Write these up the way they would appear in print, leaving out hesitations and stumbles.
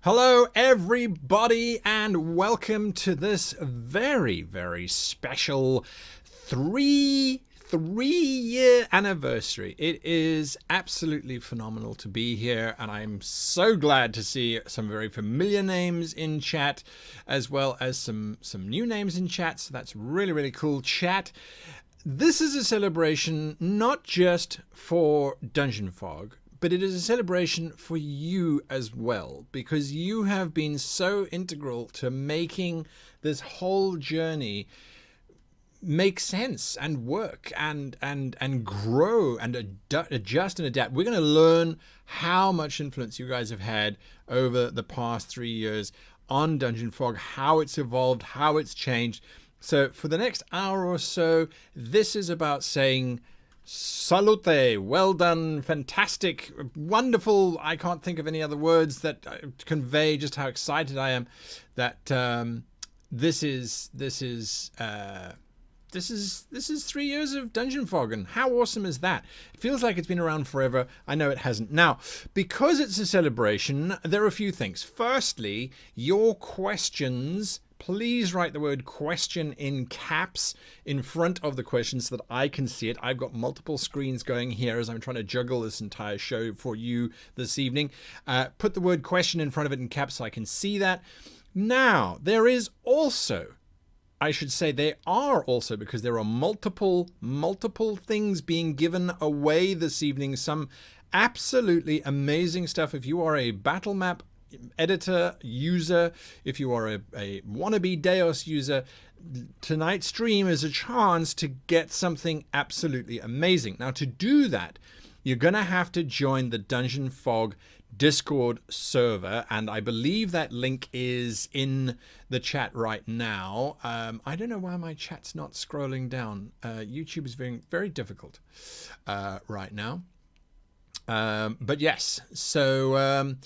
Hello everybody and welcome to this very, very special three-year anniversary. It is absolutely phenomenal to be here, and I'm so glad to see some very familiar names in chat as well as some new names in chat. So that's really, really cool. Chat, this is a celebration not just for DungeonFog, but it is a celebration for you as well, because you have been so integral to making this whole journey make sense and work and grow and adjust and adapt. We're going to learn how much influence you guys have had over the past 3 years on DungeonFog, how it's evolved, how it's changed. So for the next hour or so, this is about saying salute, well done, fantastic, wonderful. I can't think of any other words that convey just how excited I am that this is 3 years of DungeonFog, and how awesome is that? It feels like it's been around forever. I know it hasn't. Now, because it's a celebration, there are a few things. Firstly, your questions. Please write the word question in caps in front of the question so that I can see it. I've got multiple screens going here as I'm trying to juggle this entire show for you this evening. Put the word question in front of it in caps so I can see that. Now, there is also, I should say there are also, because there are multiple things being given away this evening. Some absolutely amazing stuff. If you are a battle map editor user, if you are a wannabe Deos user, tonight's stream is a chance to get something absolutely amazing. Now, to do that, you're going to have to join the DungeonFog Discord server, and I believe that link is in the chat right now. I don't know why my chat's not scrolling down. YouTube is being very difficult right now. But yes, so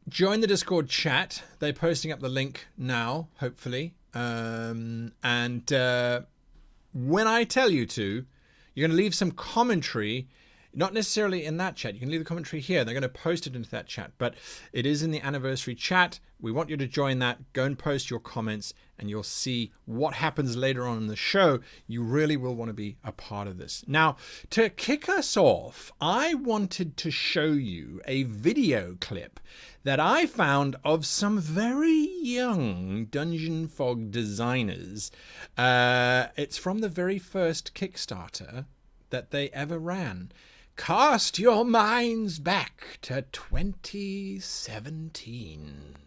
join the Discord chat. They're posting up the link now, hopefully. And when I tell you to, you're going to leave some commentary, not necessarily in that chat. You can leave the commentary here. They're going to post it into that chat, but it is in the anniversary chat. We want you to join that. Go and post your comments, and you'll see what happens later on in the show. You really will want to be a part of this. Now, to kick us off, I wanted to show you a video clip that I found of some very young DungeonFog designers. It's from the very first Kickstarter that they ever ran. Cast your minds back to 2017.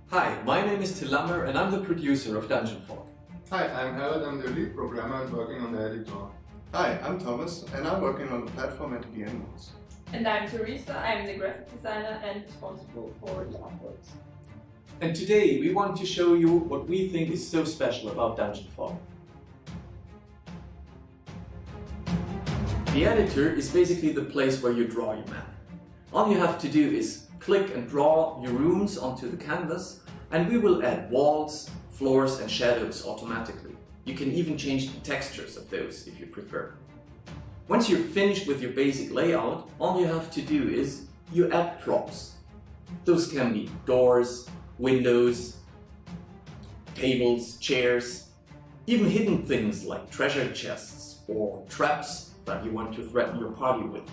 Hi, my name is Till Lammer and I'm the producer of DungeonFog. Hi, I'm Harold. I'm the lead programmer and working on the editor. Hi, I'm Thomas and I'm working on the platform and the animals. And I'm Teresa. I'm the graphic designer and responsible for the artworks. And today we want to show you what we think is so special about DungeonFog. The editor is basically the place where you draw your map. All you have to do is click and draw your rooms onto the canvas, and we will add walls, floors and shadows automatically. You can even change the textures of those if you prefer. Once you're finished with your basic layout, all you have to do is you add props. Those can be doors, windows, tables, chairs, even hidden things like treasure chests or traps that you want to threaten your party with.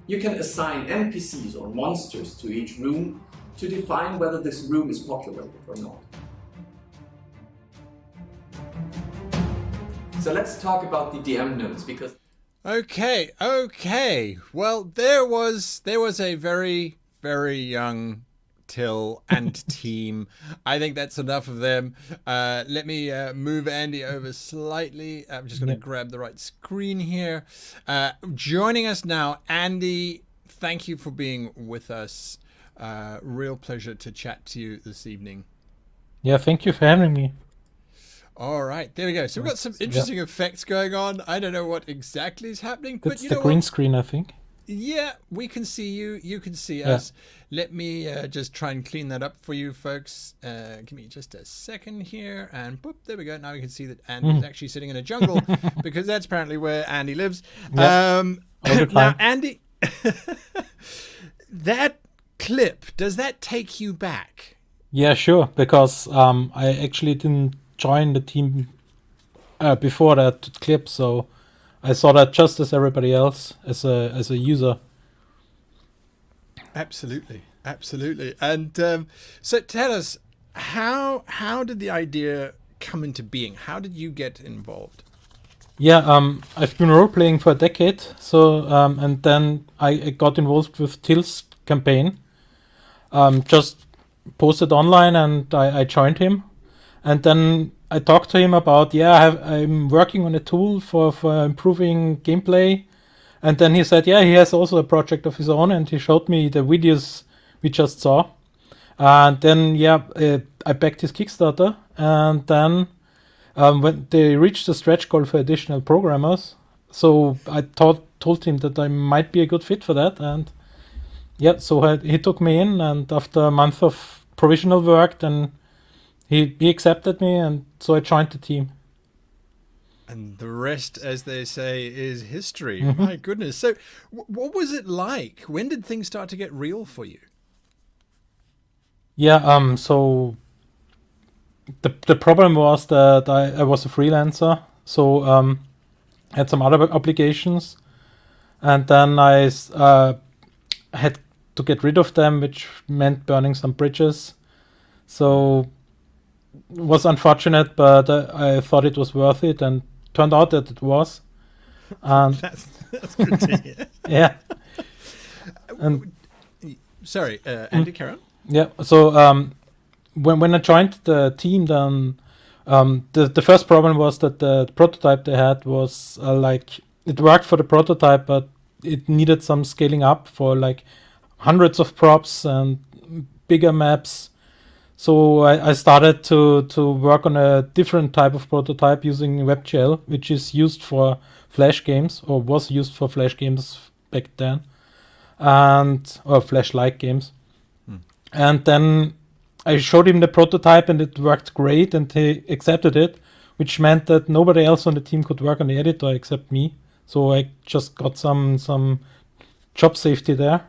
You can assign NPCs or monsters to each room to define whether this room is populated or not. So let's talk about the DM notes, because Okay. Well, there was a very, very young Till, and team. I think that's enough of them. Let me move Andy over slightly. I'm just going to grab the right screen here. Joining us now, Andy, thank you for being with us. Real pleasure to chat to you this evening. Yeah, thank you for having me. All right, there we go. So we've got some interesting effects going on. I don't know what exactly is happening, but That's you the know green what? screen, I think. Yeah, we can see you. You can see us. Let me just try and clean that up for you folks. Give me just a second here. And boop, there we go. Now we can see that Andy's actually sitting in a jungle because that's apparently where Andy lives. Now, Andy, that clip, does that take you back? Yeah, sure. Because I actually didn't join the team before that clip. So I saw that just as everybody else, as a user. Absolutely. And so tell us, how did the idea come into being? How did you get involved? Yeah, I've been role-playing for a decade. So and then I got involved with Till's campaign. Just posted online and I joined him. And then I talked to him about, I'm working on a tool for improving gameplay. And then he said, he has also a project of his own. And he showed me the videos we just saw. And then, I backed his Kickstarter. And then when they reached the stretch goal for additional programmers, so I told him that I might be a good fit for that. And so he took me in. And after a month of provisional work, then he accepted me, and so I joined the team. And the rest, as they say, is history. My goodness. So what was it like? When did things start to get real for you? Yeah, so the problem was that I was a freelancer, so I had some other obligations, and then I had to get rid of them, which meant burning some bridges. So it was unfortunate, but I thought it was worth it, and turned out that it was. And That's good to hear. yeah. And Sorry, Andy, carry on. yeah, so when I joined the team, then the first problem was that the prototype they had was it worked for the prototype, but it needed some scaling up for like hundreds of props and bigger maps. So I started to work on a different type of prototype using WebGL, which is used for Flash games, or was used for Flash games back then, or Flash-like games. And then I showed him the prototype, and it worked great, and he accepted it, which meant that nobody else on the team could work on the editor except me. So I just got some job safety there.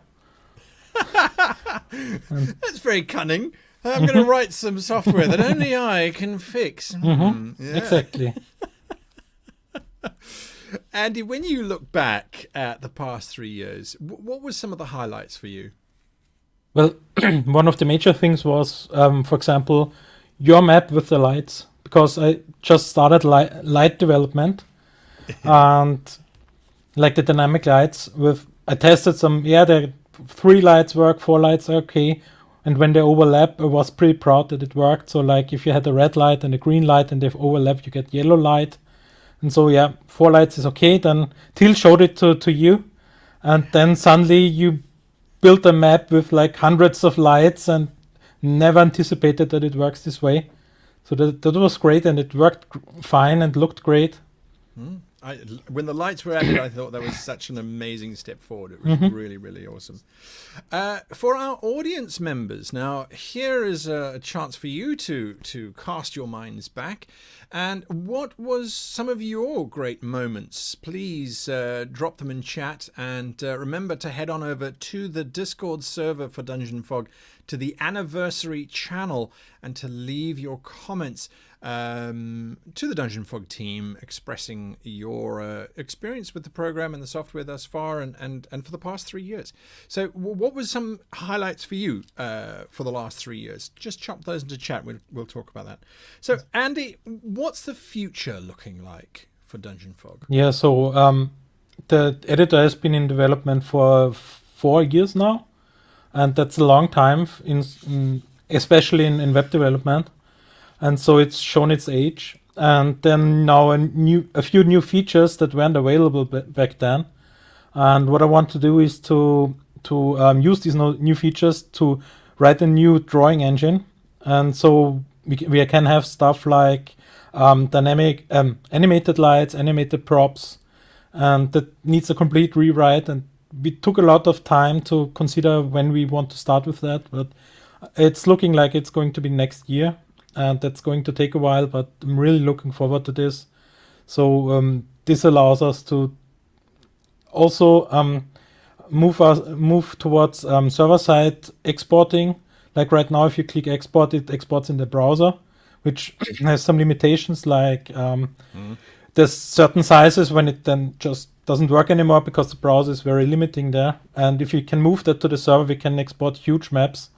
That's very cunning. I'm going to write some software that only I can fix. Exactly. Andy, when you look back at the past 3 years, what were some of the highlights for you? Well, one of the major things was, for example, your map with the lights, because I just started light development and like the dynamic lights I tested some, the 3 lights work, 4 lights are okay. And when they overlap, I was pretty proud that it worked. So like if you had a red light and a green light and they've overlapped, you get yellow light. And so 4 lights is okay. Then Till showed it to you. And then suddenly you built a map with like hundreds of lights and never anticipated that it works this way. So that was great, and it worked fine and looked great. When the lights were added, I thought that was such an amazing step forward. It was really, really awesome. For our audience members, now here is a chance for you to cast your minds back. And what was some of your great moments? Please drop them in chat, and remember to head on over to the Discord server for DungeonFog, to the anniversary channel, and to leave your comments to the DungeonFog team, expressing your experience with the program and the software thus far, and for the past 3 years. So what was some highlights for you for the last 3 years? Just chop those into chat. We'll talk about that. So Andy, what's the future looking like for DungeonFog? Yeah, so the editor has been in development for 4 years now. and that's a long time especially in web development. And so it's shown its age. And then now a few new features that weren't available back then. And what I want to do is to use these new features to write a new drawing engine. And so we can have stuff like dynamic animated lights, animated props, and that needs a complete rewrite. And we took a lot of time to consider when we want to start with that, but it's looking like it's going to be next year, and that's going to take a while, but I'm really looking forward to this. So this allows us to also move towards server-side exporting. Like right now, if you click export, it exports in the browser, which has some limitations, like there's certain sizes when it then just doesn't work anymore because the browser is very limiting there. And if you can move that to the server, we can export huge maps.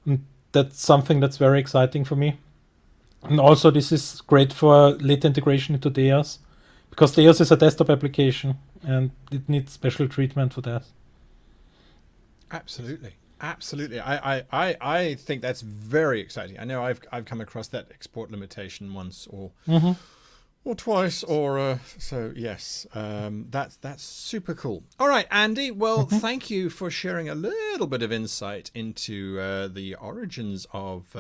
And that's something that's very exciting for me. And also this is great for later integration into Deos, because Deos is a desktop application and it needs special treatment for that. Absolutely. Absolutely. I think that's very exciting. I know I've come across that export limitation once or twice, or so yes, that's super cool. All right, Andy, well, thank you for sharing a little bit of insight into the origins of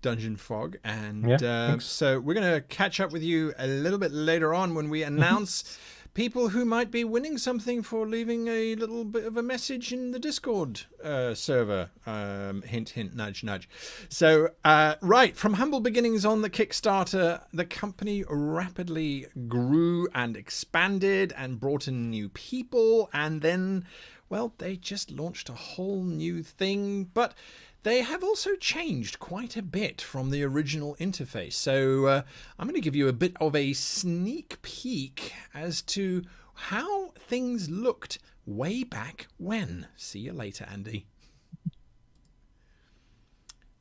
DungeonFog, and so we're going to catch up with you a little bit later on when we announce people who might be winning something for leaving a little bit of a message in the Discord server. Hint, hint, nudge, nudge. So, right, from humble beginnings on the Kickstarter, the company rapidly grew and expanded and brought in new people. And then, well, they just launched a whole new thing. But they have also changed quite a bit from the original interface. So I'm going to give you a bit of a sneak peek as to how things looked way back when. See you later, Andy.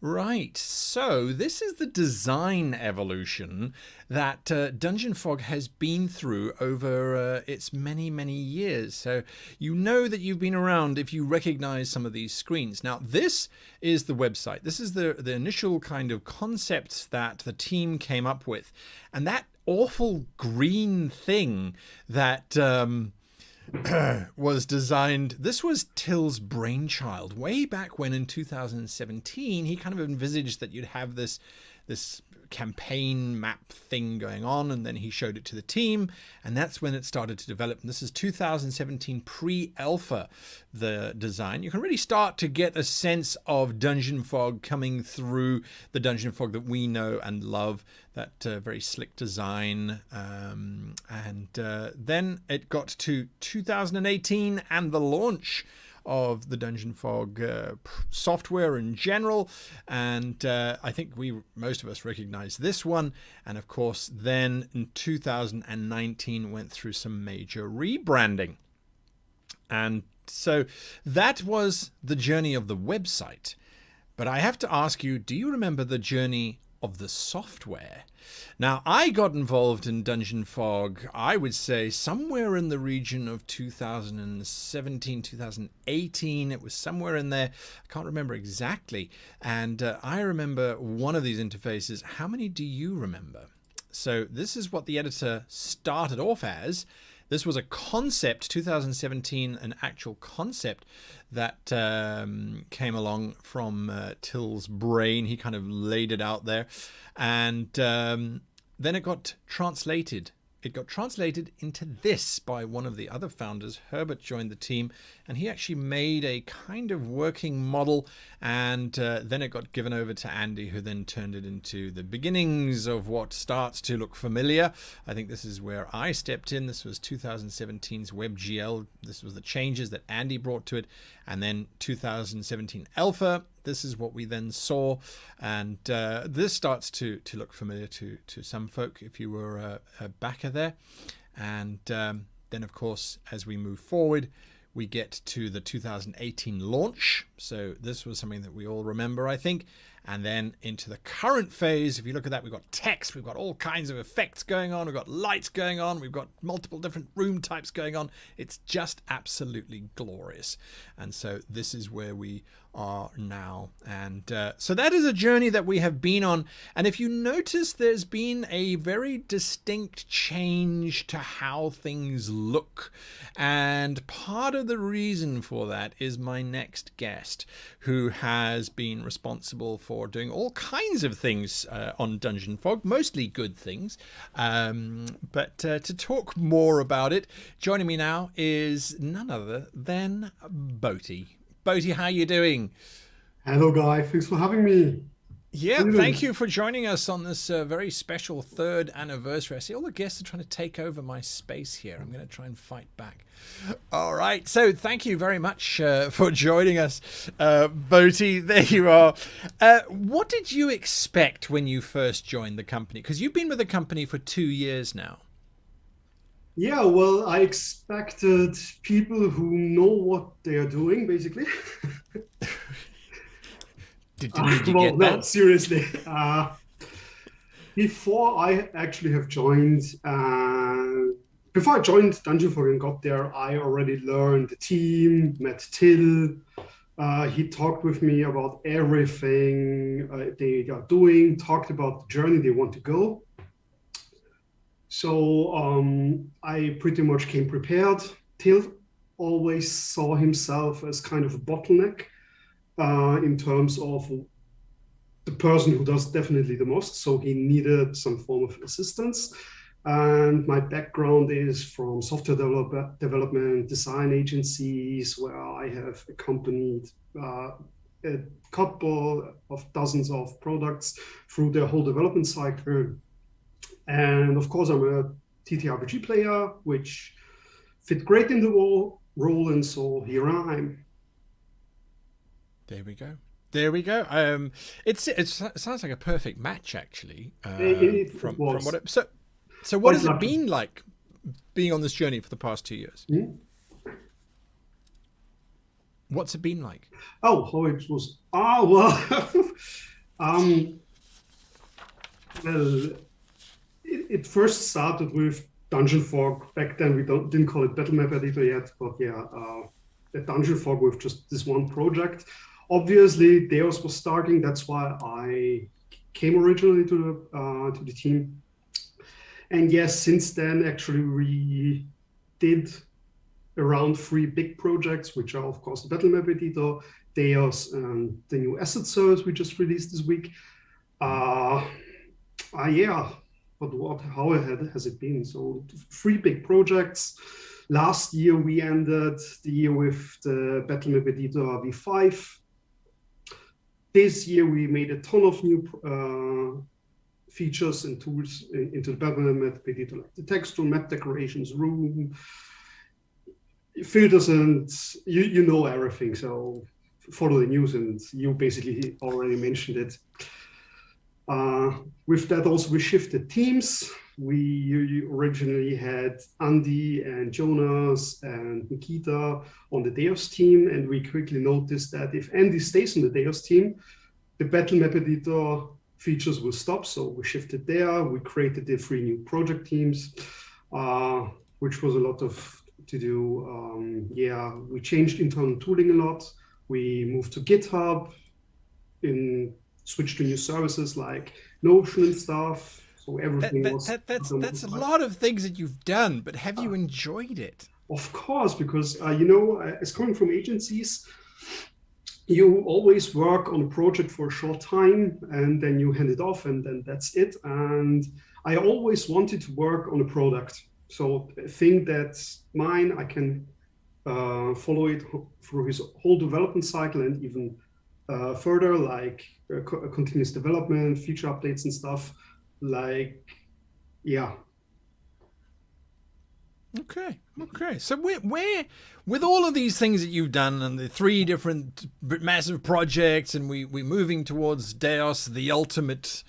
Right, so this is the design evolution that DungeonFog has been through over its many, many years. So you know that you've been around if you recognize some of these screens. Now, this is the website. This is the initial kind of concept that the team came up with. And that awful green thing that was designed. This was Till's brainchild way back when in 2017. He kind of envisaged that you'd have this campaign map thing going on, and then he showed it to the team, and that's when it started to develop. And this is 2017 pre-alpha, the design. You can really start to get a sense of DungeonFog coming through the DungeonFog that we know and love, that very slick design. And then it got to 2018 and the launch of the DungeonFog software in general, and I think most of us recognize this one. And of course, then in 2019 went through some major rebranding, and so that was the journey of the website. But I have to ask you, do you remember the journey of the software? Now, I got involved in DungeonFog, I would say somewhere in the region of 2017, 2018. It was somewhere in there. I can't remember exactly. And I remember one of these interfaces. How many do you remember? So this is what the editor started off as. This was a concept, 2017, an actual concept that came along from Till's brain. He kind of laid it out there. And then it got translated. It got translated into this by one of the other founders. Herbert joined the team, and he actually made a kind of working model, and then it got given over to Andy, who then turned it into the beginnings of what starts to look familiar. I think this is where I stepped in. This was 2017's WebGL. This was the changes that Andy brought to it. And then 2017 Alpha. This is what we then saw, and this starts to look familiar to some folk if you were a backer there. And then, of course, as we move forward, we get to the 2018 launch. So this was something that we all remember, I think. And then into the current phase, if you look at that, we've got text, we've got all kinds of effects going on, we've got lights going on, we've got multiple different room types going on. It's just absolutely glorious. And so this is where we are now. And so that is a journey that we have been on. And if you notice, there's been a very distinct change to how things look. And part of the reason for that is my next guest, who has been responsible for doing all kinds of things on DungeonFog, mostly good things. But to talk more about it, joining me now is none other than Boti. Boti, how you doing? Hello, Guy. Thanks for having me. Yeah, thank you for joining us on this very special 3rd anniversary. I see all the guests are trying to take over my space here. I'm going to try and fight back. All right, so thank you very much for joining us, Boti. There you are. What did you expect when you first joined the company? Because you've been with the company for 2 years now. Yeah, well, I expected people who know what they are doing, basically. Did you get that? No, seriously. Before I actually have joined, before I joined DungeonFog and got there, I already learned the team, met Till. He talked with me about everything they are doing, talked about the journey they want to go. So I pretty much came prepared. Till always saw himself as kind of a bottleneck in terms of the person who does definitely the most. So he needed some form of assistance. And my background is from software development, design agencies, where I have accompanied a couple of dozens of products through their whole development cycle. And of course, I'm a TTRPG player, which fit great in the role, and so here I am. There we go. There we go. It sounds like a perfect match, actually. From what it, so what has it been like being on this journey for the past 2 years? What's it been like? Oh, how it was. Well, it first started with DungeonFog. Back then, we didn't call it Battle Map Editor yet, but yeah, a DungeonFog with just this one project. Obviously, Deus was starting. That's why I came originally to the team. And yes, since then, actually, we did around 3 big projects, which are, of course, the Battle Map Editor, Deus, and the new asset service we just released this week. Yeah. But how has it been? So 3 big projects. Last year, we ended the year with the Battle Map Editor V5. This year, we made a ton of new features and tools into the Battle Map Editor, like the texture, map decorations, room, filters, and you know everything. So follow the news, and you basically already mentioned it. With that, also, we shifted teams. We originally had Andy and Jonas and Nikita on the Deus team, and we quickly noticed that if Andy stays on the Deus team, the Battle Map Editor features will stop. So we shifted there. We created the 3 new project teams, which was a lot to do. Yeah, we changed internal tooling a lot. We moved to GitHub, switched to new services like Notion and stuff. So everything that's a lot of things that you've done, but have you enjoyed it? Of course, because as coming from agencies, you always work on a project for a short time and then you hand it off and then that's it. And I always wanted to work on a product. So a thing that's mine, I can follow it through his whole development cycle and even further, like continuous development, feature updates and stuff. Yeah. Okay. So where with all of these things that you've done and the 3 different massive projects, and we moving towards Deus, the ultimate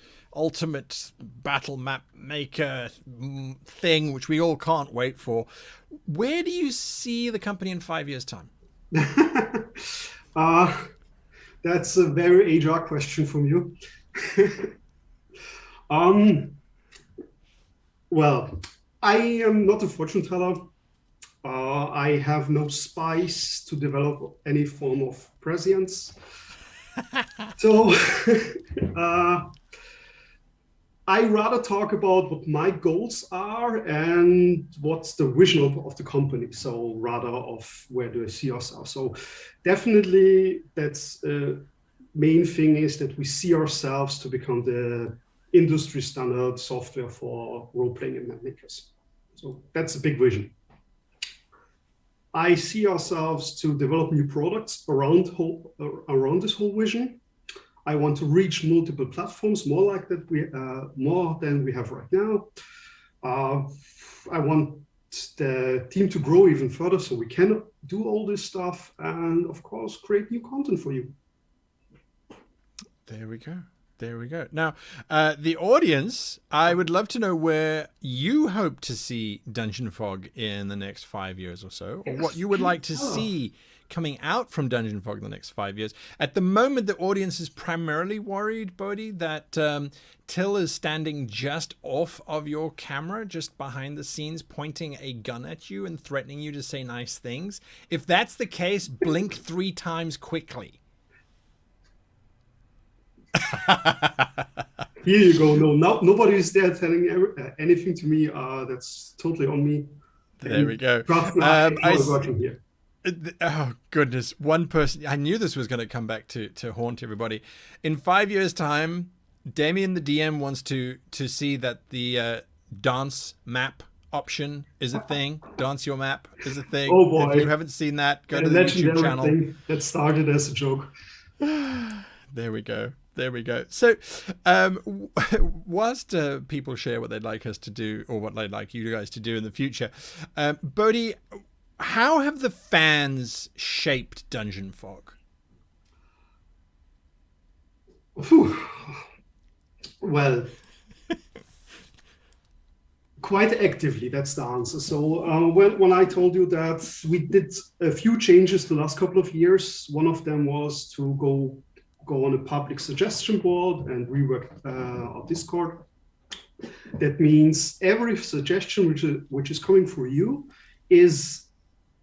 battle map maker thing, which we all can't wait for, where do you see the company in 5 years' time? That's a very HR question from you. Well, I am not a fortune teller. I have no spice to develop any form of prescience. So I rather talk about what my goals are and what's the vision of the company. So rather of where do I see ourselves. So definitely that's main thing is that we see ourselves to become the industry standard software for role-playing and map makers. So that's a big vision. I see ourselves to develop new products around this whole vision. I want to reach multiple platforms, more than we have right now. I want the team to grow even further so we can do all this stuff and, of course, create new content for you. There we go. There we go. Now, the audience, I would love to know where you hope to see DungeonFog in the next 5 years or so, or what you would like to see coming out from DungeonFog in the next 5 years. At the moment, the audience is primarily worried, Bodhi, that Till is standing just off of your camera, just behind the scenes, pointing a gun at you and threatening you to say nice things. If that's the case, blink 3 times quickly. Here you go. No, nobody is there telling anything to me. That's totally on me. There we go. Working here. Oh goodness! One person. I knew this was going to come back to haunt everybody. In 5 years' time, Damien the DM wants to see that the dance map option is a thing. Dance your map is a thing. Oh boy! If you haven't seen that, go to the YouTube channel. Thing that started as a joke. There we go. There we go. So, whilst people share what they'd like us to do or what they'd like you guys to do in the future, Bodhi, how have the fans shaped DungeonFog? Well, quite actively, that's the answer. So when I told you that we did a few changes the last couple of years, one of them was to go on a public suggestion board and rework our Discord. That means every suggestion which is coming for you is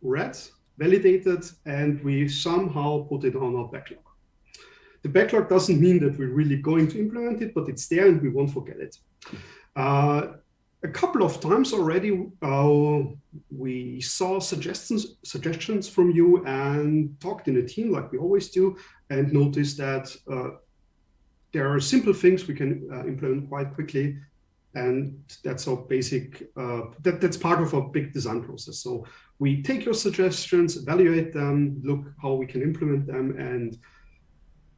read, validated, and we somehow put it on our backlog. The backlog doesn't mean that we're really going to implement it, but it's there and we won't forget it. A couple of times already, we saw suggestions from you and talked in a team like we always do, and noticed that there are simple things we can implement quite quickly, and that's our basic. That's part of our big design process. So we take your suggestions, evaluate them, look how we can implement them, and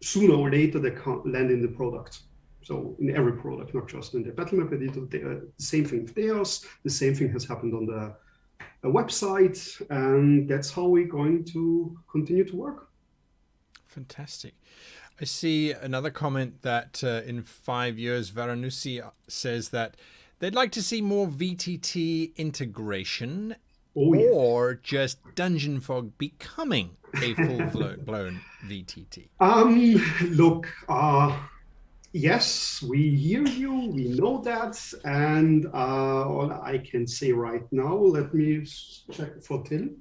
sooner or later they can land in the product. So in every product, not just in the battle map editor, the same thing with Deos, the same thing has happened on the website, and that's how we're going to continue to work. Fantastic. I see another comment that in 5 years, Varanussi says that they'd like to see more VTT integration or just DungeonFog becoming a full-blown VTT. Look, yes, we hear you, we know that, and all I can say right now, let me check for Tim.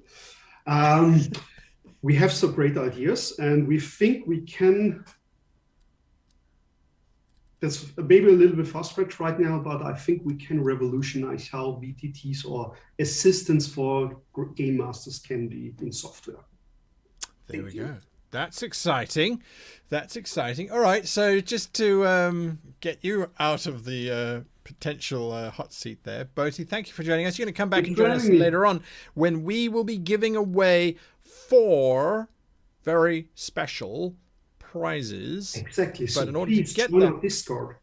We have some great ideas, and we think we can, that's maybe a little bit fast-tracked right now, but I think we can revolutionize how VTTs or assistants for game masters can be in software. There we go. That's exciting. That's exciting. All right. So just to get you out of the potential hot seat there, Bodhi, thank you for joining us. You're going to come back and join us later on when we will be giving away 4 very special prizes. Exactly. But so in order to get that Discord.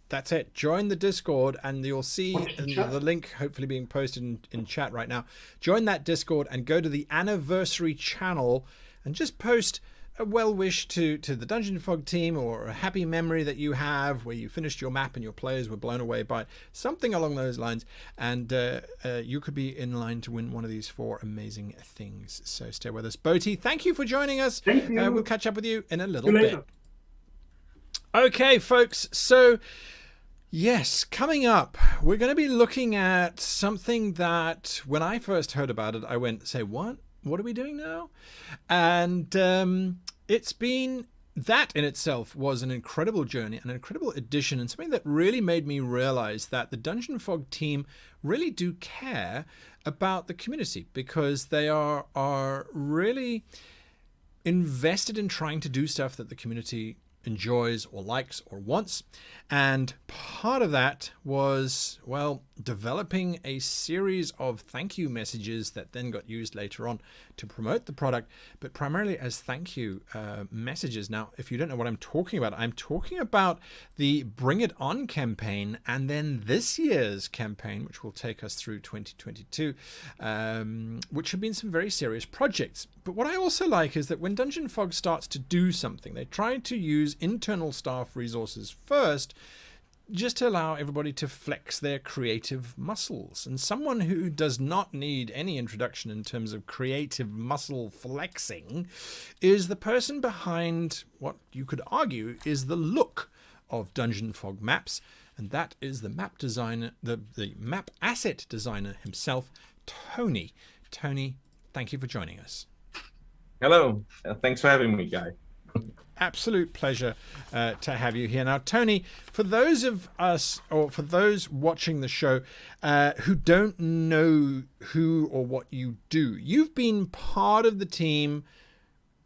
That's it. Join the Discord, and you'll see the link hopefully being posted in chat right now. Join that Discord and go to the anniversary channel and just post a well wish to the DungeonFog team, or a happy memory that you have where you finished your map and your players were blown away by it, something along those lines, and you could be in line to win one of these 4 amazing things. So stay with us. Boti, thank you for joining us. Thank you. We'll catch up with you in a little See you bit. later. Okay, folks, so yes, coming up, we're going to be looking at something that when I first heard about it, I went, say, what? What are we doing now? And it's been, that in itself was an incredible journey, an incredible addition, and something that really made me realize that the DungeonFog team really do care about the community, because they are really invested in trying to do stuff that the community enjoys or likes or wants. And part of that was, well, developing a series of thank you messages that then got used later on to promote the product, but primarily as thank you messages. Now, if you don't know what I'm talking about, I'm talking about the Bring It On campaign, and then this year's campaign, which will take us through 2022, which have been some very serious projects. But what I also like is that when DungeonFog starts to do something, they try to use internal staff resources first, just to allow everybody to flex their creative muscles. And someone who does not need any introduction in terms of creative muscle flexing is the person behind what you could argue is the look of DungeonFog maps, and that is the map designer, the map asset designer himself, Tony. Tony, thank you for joining us. Hello, thanks for having me, Guy. Absolute pleasure to have you here. Now, Tony, for those of us, or for those watching the show who don't know who or what you do, you've been part of the team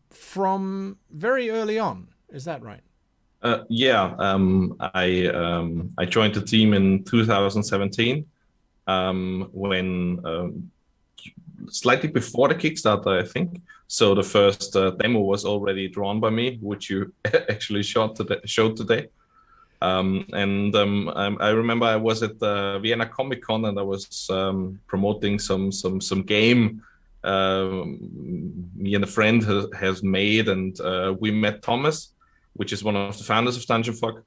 from very early on. Is that right? Yeah, I joined the team in 2017 when slightly before the Kickstarter, I think. So the first demo was already drawn by me, which you actually showed today. I remember I was at the Vienna Comic Con, and I was promoting some game me and a friend has made, and we met Thomas, which is one of the founders of DungeonFog.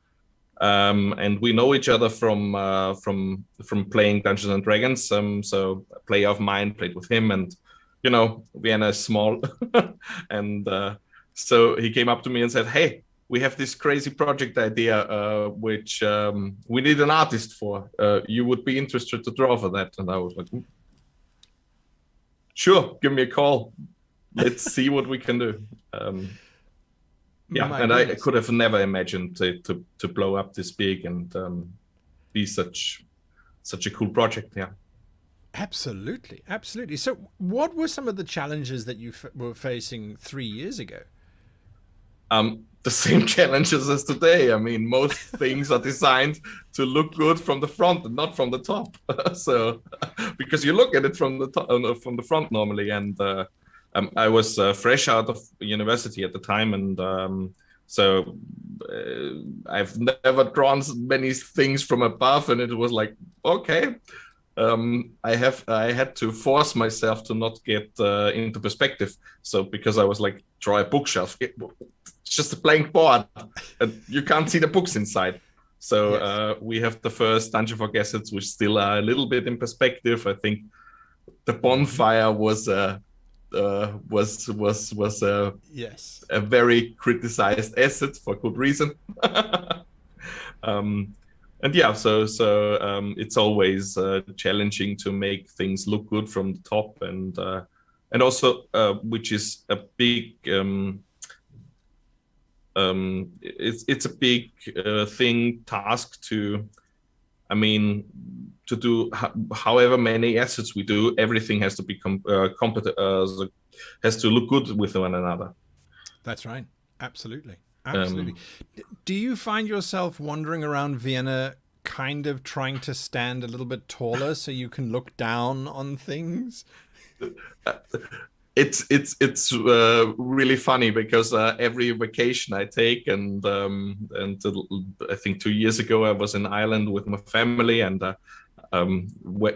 And we know each other from playing Dungeons and Dragons. So a player of mine played with him, and you know, Vienna is small. And so he came up to me and said, "Hey, we have this crazy project idea, which we need an artist for. You would be interested to draw for that?" And I was like, "Sure, give me a call. Let's see what we can do." Yeah, and I could have never imagined to blow up this big and be such a cool project. Yeah. Absolutely, absolutely. So what were some of the challenges that you were facing 3 years ago? The same challenges as today. I mean, most things are designed to look good from the front and not from the top. So, because you look at it from the front normally, and I was fresh out of university at the time, and so I've never drawn many things from above, and it was like, okay. I had to force myself to not get into perspective. So because I was like, draw a bookshelf, it's just a blank board, and you can't see the books inside. So yes. We have the first DungeonFog assets, which still are a little bit in perspective. I think the bonfire was yes, a very criticized asset for good reason. And yeah, so it's always challenging to make things look good from the top, and also which is a big it's a big task to, I mean, to do however many assets we do, everything has to be has to look good with one another. That's right. Absolutely. Absolutely. Do you find yourself wandering around Vienna kind of trying to stand a little bit taller so you can look down on things? It's really funny because every vacation I take, and I think 2 years ago I was in Ireland with my family, and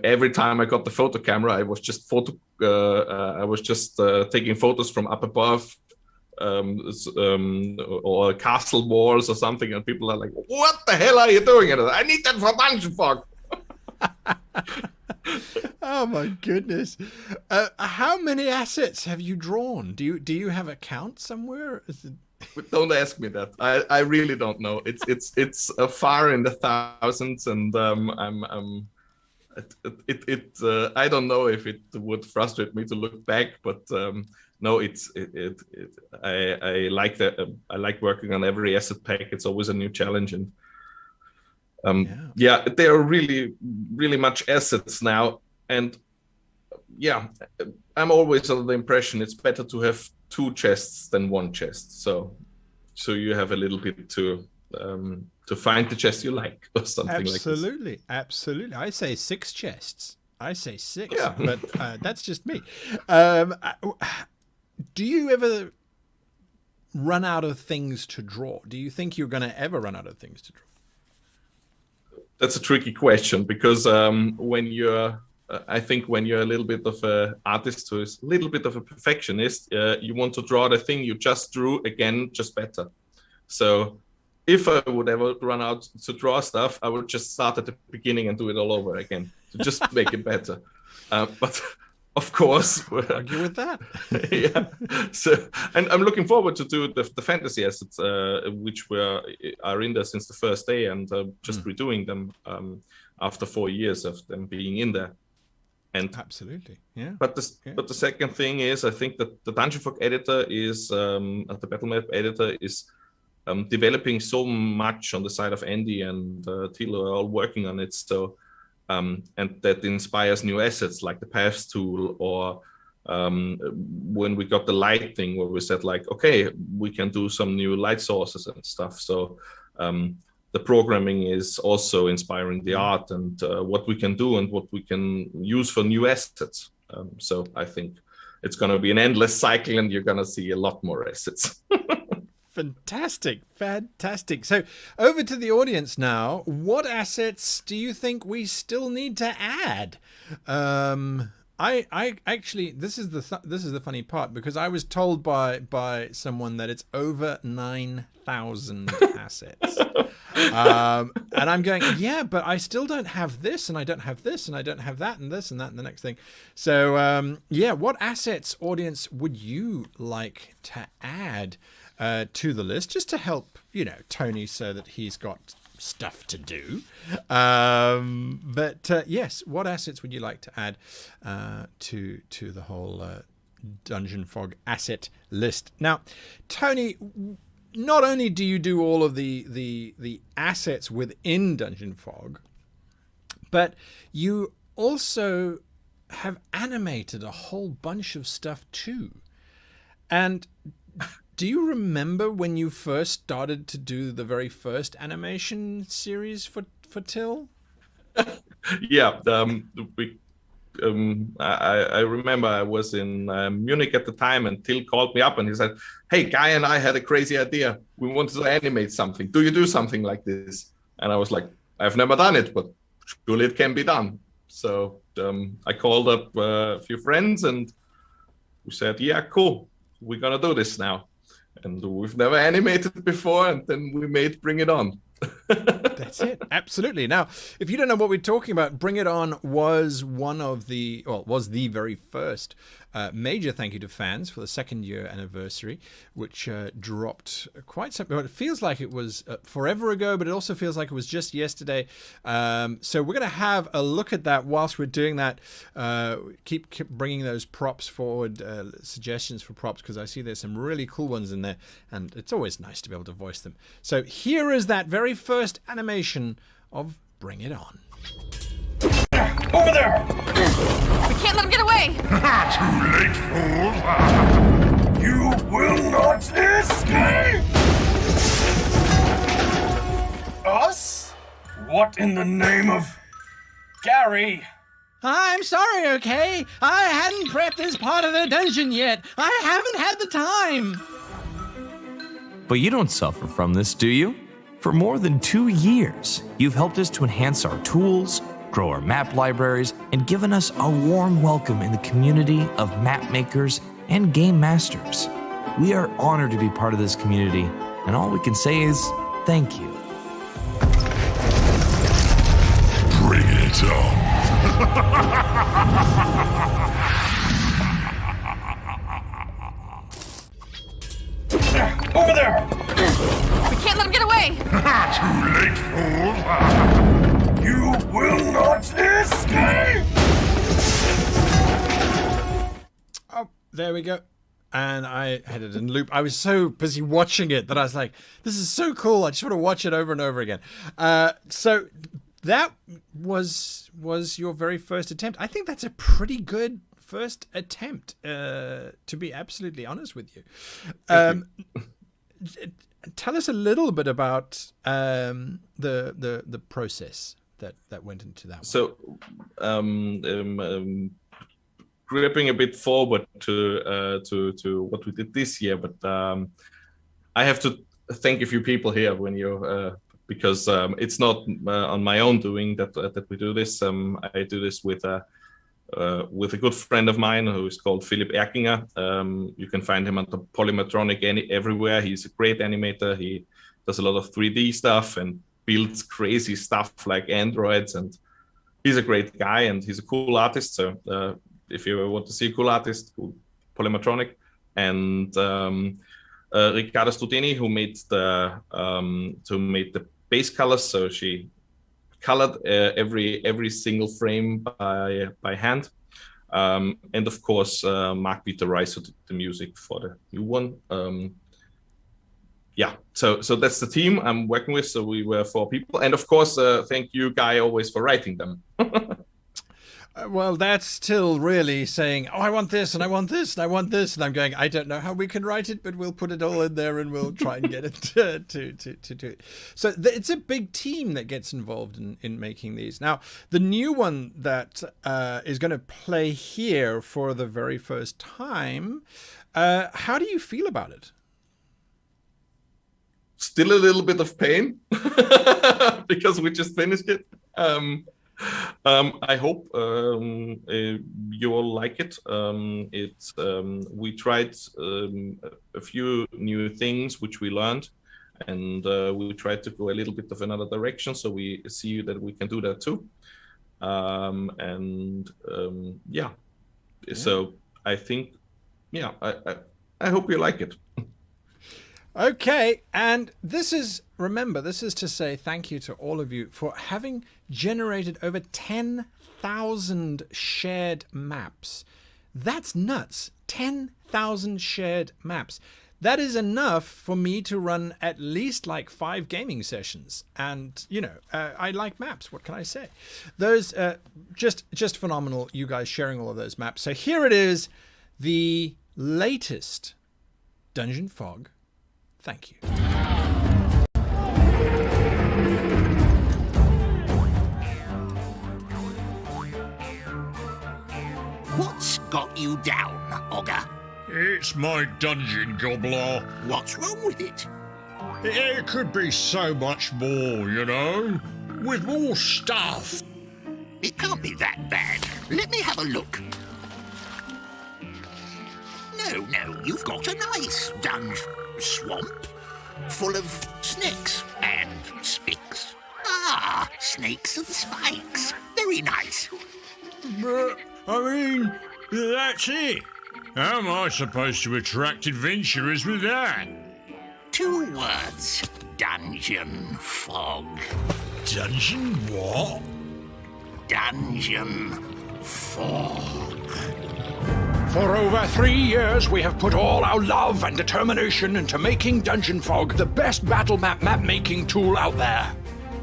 every time I got the photo camera, I was just taking photos from up above or castle walls or something, and people are like, "What the hell are you doing?" And I need that for DungeonFog. Oh my goodness! How many assets have you drawn? Do you have a count somewhere? Don't ask me that. I really don't know. It's far in the thousands, and I don't know if it would frustrate me to look back, but no, I like that. I like working on every asset pack. It's always a new challenge, and yeah, there are really much assets now, and yeah, I'm always under the impression it's better to have 2 chests than 1 chest. So you have a little bit to find the chest you like or something like this. Absolutely. I say 6 chests. I say 6, yeah. But that's just me. Do you ever run out of things to draw? Do you think you're going to ever run out of things to draw? That's a tricky question, because I think when you're a little bit of an artist who is a little bit of a perfectionist, you want to draw the thing you just drew again, just better. So if I would ever run out to draw stuff, I would just start at the beginning and do it all over again to just make it better. But of course, argue with that. Yeah. So, and I'm looking forward to do the fantasy assets, which are in there since the first day, and just redoing them after 4 years of them being in there. And absolutely, yeah. But the second thing is, I think that the DungeonFog editor is the battle map editor is developing so much on the side of Andy and Thilo are all working on it. So and that inspires new assets like the paths tool, or when we got the light thing where we said like, okay, we can do some new light sources and stuff. So the programming is also inspiring the art and what we can do and what we can use for new assets. So I think it's going to be an endless cycle, and you're going to see a lot more assets. Fantastic. So over to the audience now. What assets do you think we still need to add? I actually, this is the funny part, because I was told by someone that it's over 9,000 assets. And I'm going, yeah, but I still don't have this, and I don't have this, and I don't have that, and this, and that, and the next thing. So, yeah, what assets, audience, would you like to add to the list, just to help, Tony, so that he's got stuff to do? But yes, what assets would you like to add to the whole DungeonFog asset list? Now, Tony, not only do you do all of the assets within DungeonFog, but you also have animated a whole bunch of stuff too. And do you remember when you first started to do the very first animation series for Till? Yeah, I remember I was in Munich at the time, and Till called me up and he said, "Hey, Guy and I had a crazy idea. We wanted to animate something. Do you do something like this?" And I was like, "I've never done it, but surely it can be done." So I called up a few friends and we said, "Yeah, cool. We're going to do this now." And we've never animated before, and then we made Bring It On. That's it. Absolutely. Now, if you don't know what we're talking about, Bring It On was was the very first major thank you to fans for the 2nd year anniversary, which dropped quite something. It feels like it was forever ago, but it also feels like it was just yesterday. So we're going to have a look at that whilst we're doing that. Keep bringing those props forward, suggestions for props, because I see there's some really cool ones in there, and it's always nice to be able to voice them. So here is that very first animation of Bring It On. Over there! We can't let him get away! Too late, fools! You will not escape! Us? What in the name of... Gary? I'm sorry, okay? I hadn't prepped this part of the dungeon yet. I haven't had the time. But you don't suffer from this, do you? For more than 2 years, you've helped us to enhance our tools, grow our map libraries, and given us a warm welcome in the community of map makers and game masters. We are honored to be part of this community, and all we can say is thank you. Bring it on. Over there! We can't let him get away! Too late, fool! You will not escape! Oh, there we go. And I had it in loop. I was so busy watching it that I was like, this is so cool. I just want to watch it over and over again. So that was your very first attempt. I think that's a pretty good first attempt, to be absolutely honest with you. Tell us a little bit about the process that went into that one. So, gripping a bit forward to what we did this year, but I have to thank a few people here when you because it's not on my own doing that we do this. I do this with a good friend of mine who is called Philip Erkinger. You can find him on the Polymatronic everywhere. He's a great animator. He does a lot of 3D stuff and builds crazy stuff like androids, and he's a great guy and he's a cool artist. So if you want to see a cool artist, Polymatronic. And Riccardo Studeni, who made the base colors. So she colored every single frame by hand. And of course, Mark Peter Rice, who did the music for the new one. Yeah, so that's the team I'm working with. So we were 4 people. And of course, thank you, Guy, always for writing them. Well, that's still really saying, oh, I want this, and I want this, and I want this. And I'm going, I don't know how we can write it, but we'll put it all in there and we'll try and get it to do it. So it's a big team that gets involved in making these. Now, the new one that is going to play here for the very first time, how do you feel about it? Still a little bit of pain because we just finished it. I hope you all like it. We tried a few new things which we learned, and we tried to go a little bit of another direction. So we see that we can do that too. Yeah. So I think, yeah, I hope you like it. Okay, and this is to say thank you to all of you for having generated over 10,000 shared maps. That's nuts. 10,000 shared maps. That is enough for me to run at least like 5 gaming sessions. And, you know, I like maps. What can I say? Those, just phenomenal, you guys sharing all of those maps. So here it is, the latest DungeonFog. Thank you. What's got you down, Ogre? It's my dungeon, Gobbler. What's wrong with it? It could be so much more, you know? With more stuff. It can't be that bad. Let me have a look. No, you've got a nice swamp full of snakes and spicks. Ah, snakes and spikes. Very nice. But, I mean, that's it. How am I supposed to attract adventurers with that? 2 words. DungeonFog. Dungeon what? DungeonFog. For over 3 years, we have put all our love and determination into making DungeonFog the best battle map-making tool out there.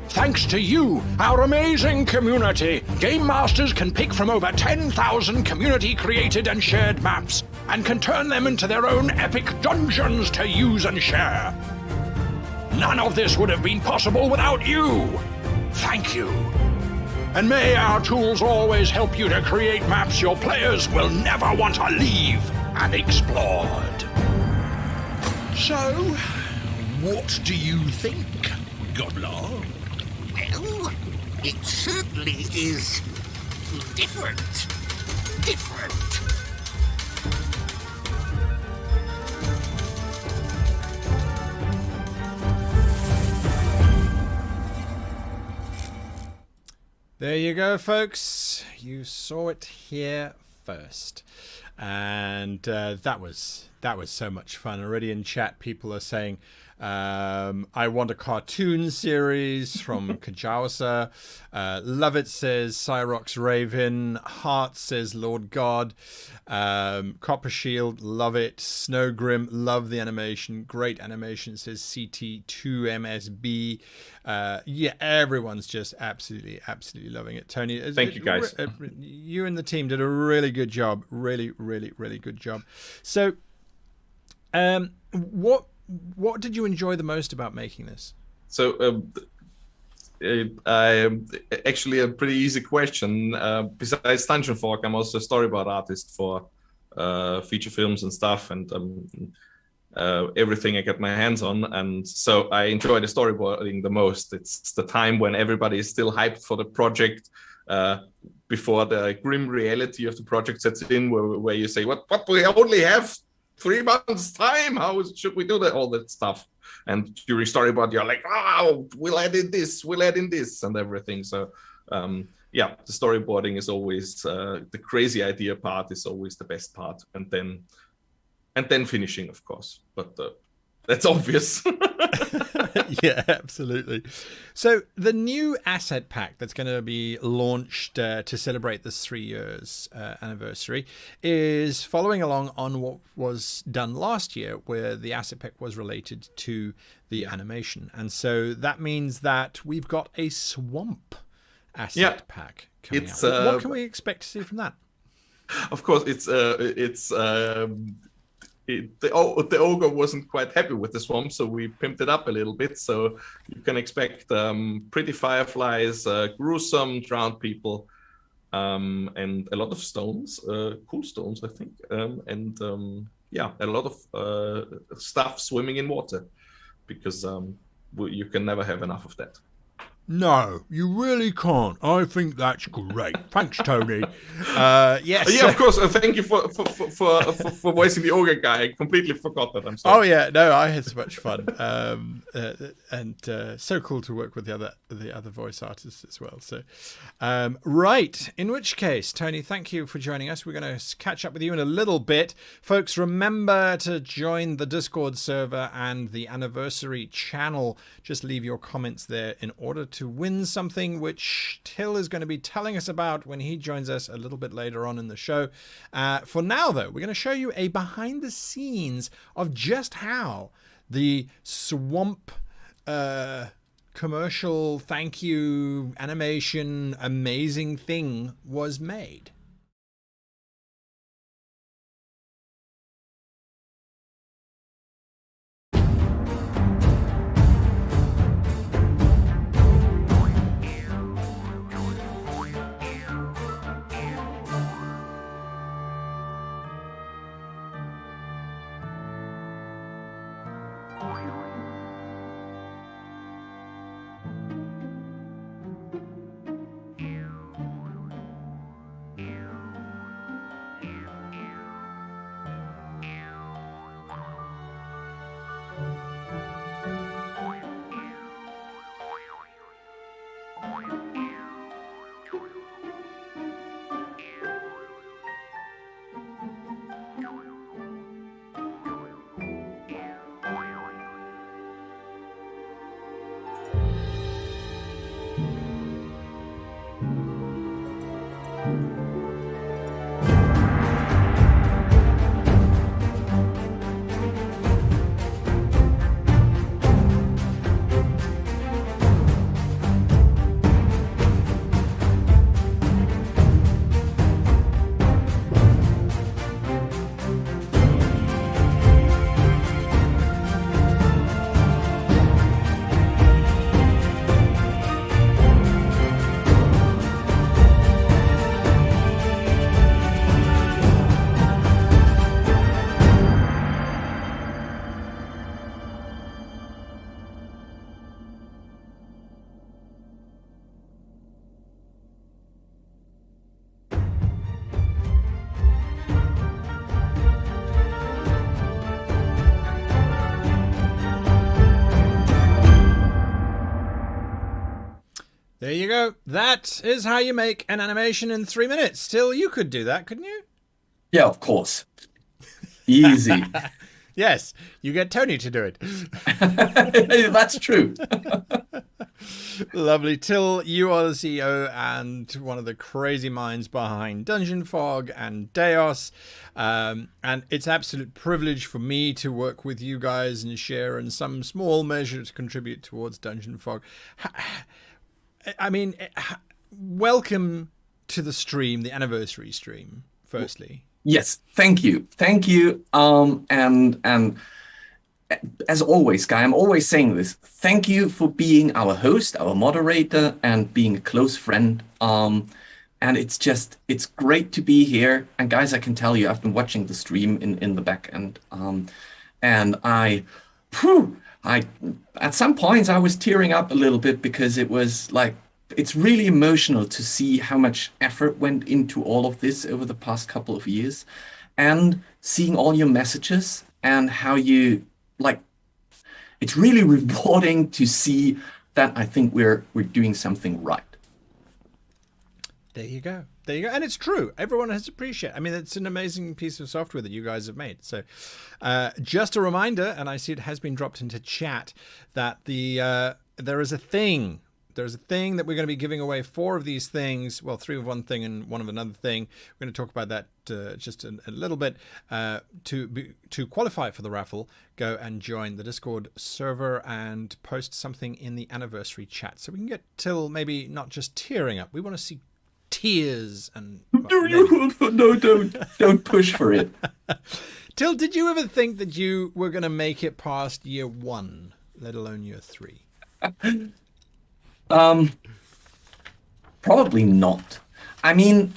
Thanks to you, our amazing community, Game Masters can pick from over 10,000 community-created and shared maps, and can turn them into their own epic dungeons to use and share. None of this would have been possible without you. Thank you. And may our tools always help you to create maps your players will never want to leave unexplored. So, what do you think, Gobbler? Well, it certainly is different. There you go, folks. You saw it here first. And that was so much fun. Already in chat, people are saying, I want a cartoon series from Kajausa. Love It says Cyrox Raven. Heart says Lord God. Copper Shield, love it. Snowgrim, love the animation. Great animation, says CT2MSB. Yeah, everyone's just absolutely loving it. Tony, thank you guys. You and the team did a really good job. Really good job. So, what did you enjoy the most about making this? So, actually a pretty easy question. Besides DungeonFog, I'm also a storyboard artist for feature films and stuff, and everything I get my hands on. And so I enjoy the storyboarding the most. It's the time when everybody is still hyped for the project before the grim reality of the project sets in, where you say, what we only have 3 months time, how should we do that, all that stuff? And during storyboard you're like, oh, we'll add in this and everything. So yeah, the storyboarding is always the crazy idea part is always the best part, and then finishing, of course, but that's obvious. Yeah, absolutely. So the new asset pack that's going to be launched to celebrate this 3 years anniversary is following along on what was done last year, where the asset pack was related to the animation. And so that means that we've got a swamp asset pack coming out. What can we expect to see from that? Of course, the ogre wasn't quite happy with the swamp, so we pimped it up a little bit. So you can expect pretty fireflies, gruesome drowned people, and a lot of stones, cool stones, I think, and yeah, a lot of stuff swimming in water, because you can never have enough of that. No, you really can't. I think that's great. Thanks, Tony. Yes. Yeah, of course. Thank you for voicing the ogre guy. I completely forgot that. I'm sorry. Oh yeah, no, I had so much fun, and so cool to work with the other voice artists as well. So, right. In which case, Tony, thank you for joining us. We're going to catch up with you in a little bit, folks. Remember to join the Discord server and the anniversary channel. Just leave your comments there in order to win something, which Till is going to be telling us about when he joins us a little bit later on in the show. For now, though, we're going to show you a behind the scenes of just how the swamp commercial thank you animation amazing thing was made. There you go. That is how you make an animation in 3 minutes. Still, you could do that, couldn't you? Yeah, of course. Easy. Yes, you get Tony to do it. That's true. Lovely. Till, you are the CEO and one of the crazy minds behind DungeonFog and Deos. And it's absolute privilege for me to work with you guys and share in some small measure to contribute towards DungeonFog. I mean, welcome to the stream, the anniversary stream, firstly. Yes, thank you. Thank you. And as always, Guy, I'm always saying this. Thank you for being our host, our moderator, and being a close friend. And it's great to be here. And guys, I can tell you, I've been watching the stream in the back end. And I at some points I was tearing up a little bit because it was like, it's really emotional to see how much effort went into all of this over the past couple of years, and seeing all your messages and how you it's really rewarding to see that I think we're doing something right. There you go. There you go. And it's true. Everyone has appreciated. I mean, it's an amazing piece of software that you guys have made. So just a reminder, and I see it has been dropped into chat, that there is a thing. There's a thing that we're going to be giving away 4 of these things. Well, 3 of one thing and 1 of another thing. We're going to talk about that just a little bit. To qualify for the raffle, go and join the Discord server and post something in the anniversary chat. So we can get Till maybe not just tearing up. We want to see tears and... No, don't push for it. Till, did you ever think that you were going to make it past year 1, let alone year 3? Probably not. I mean,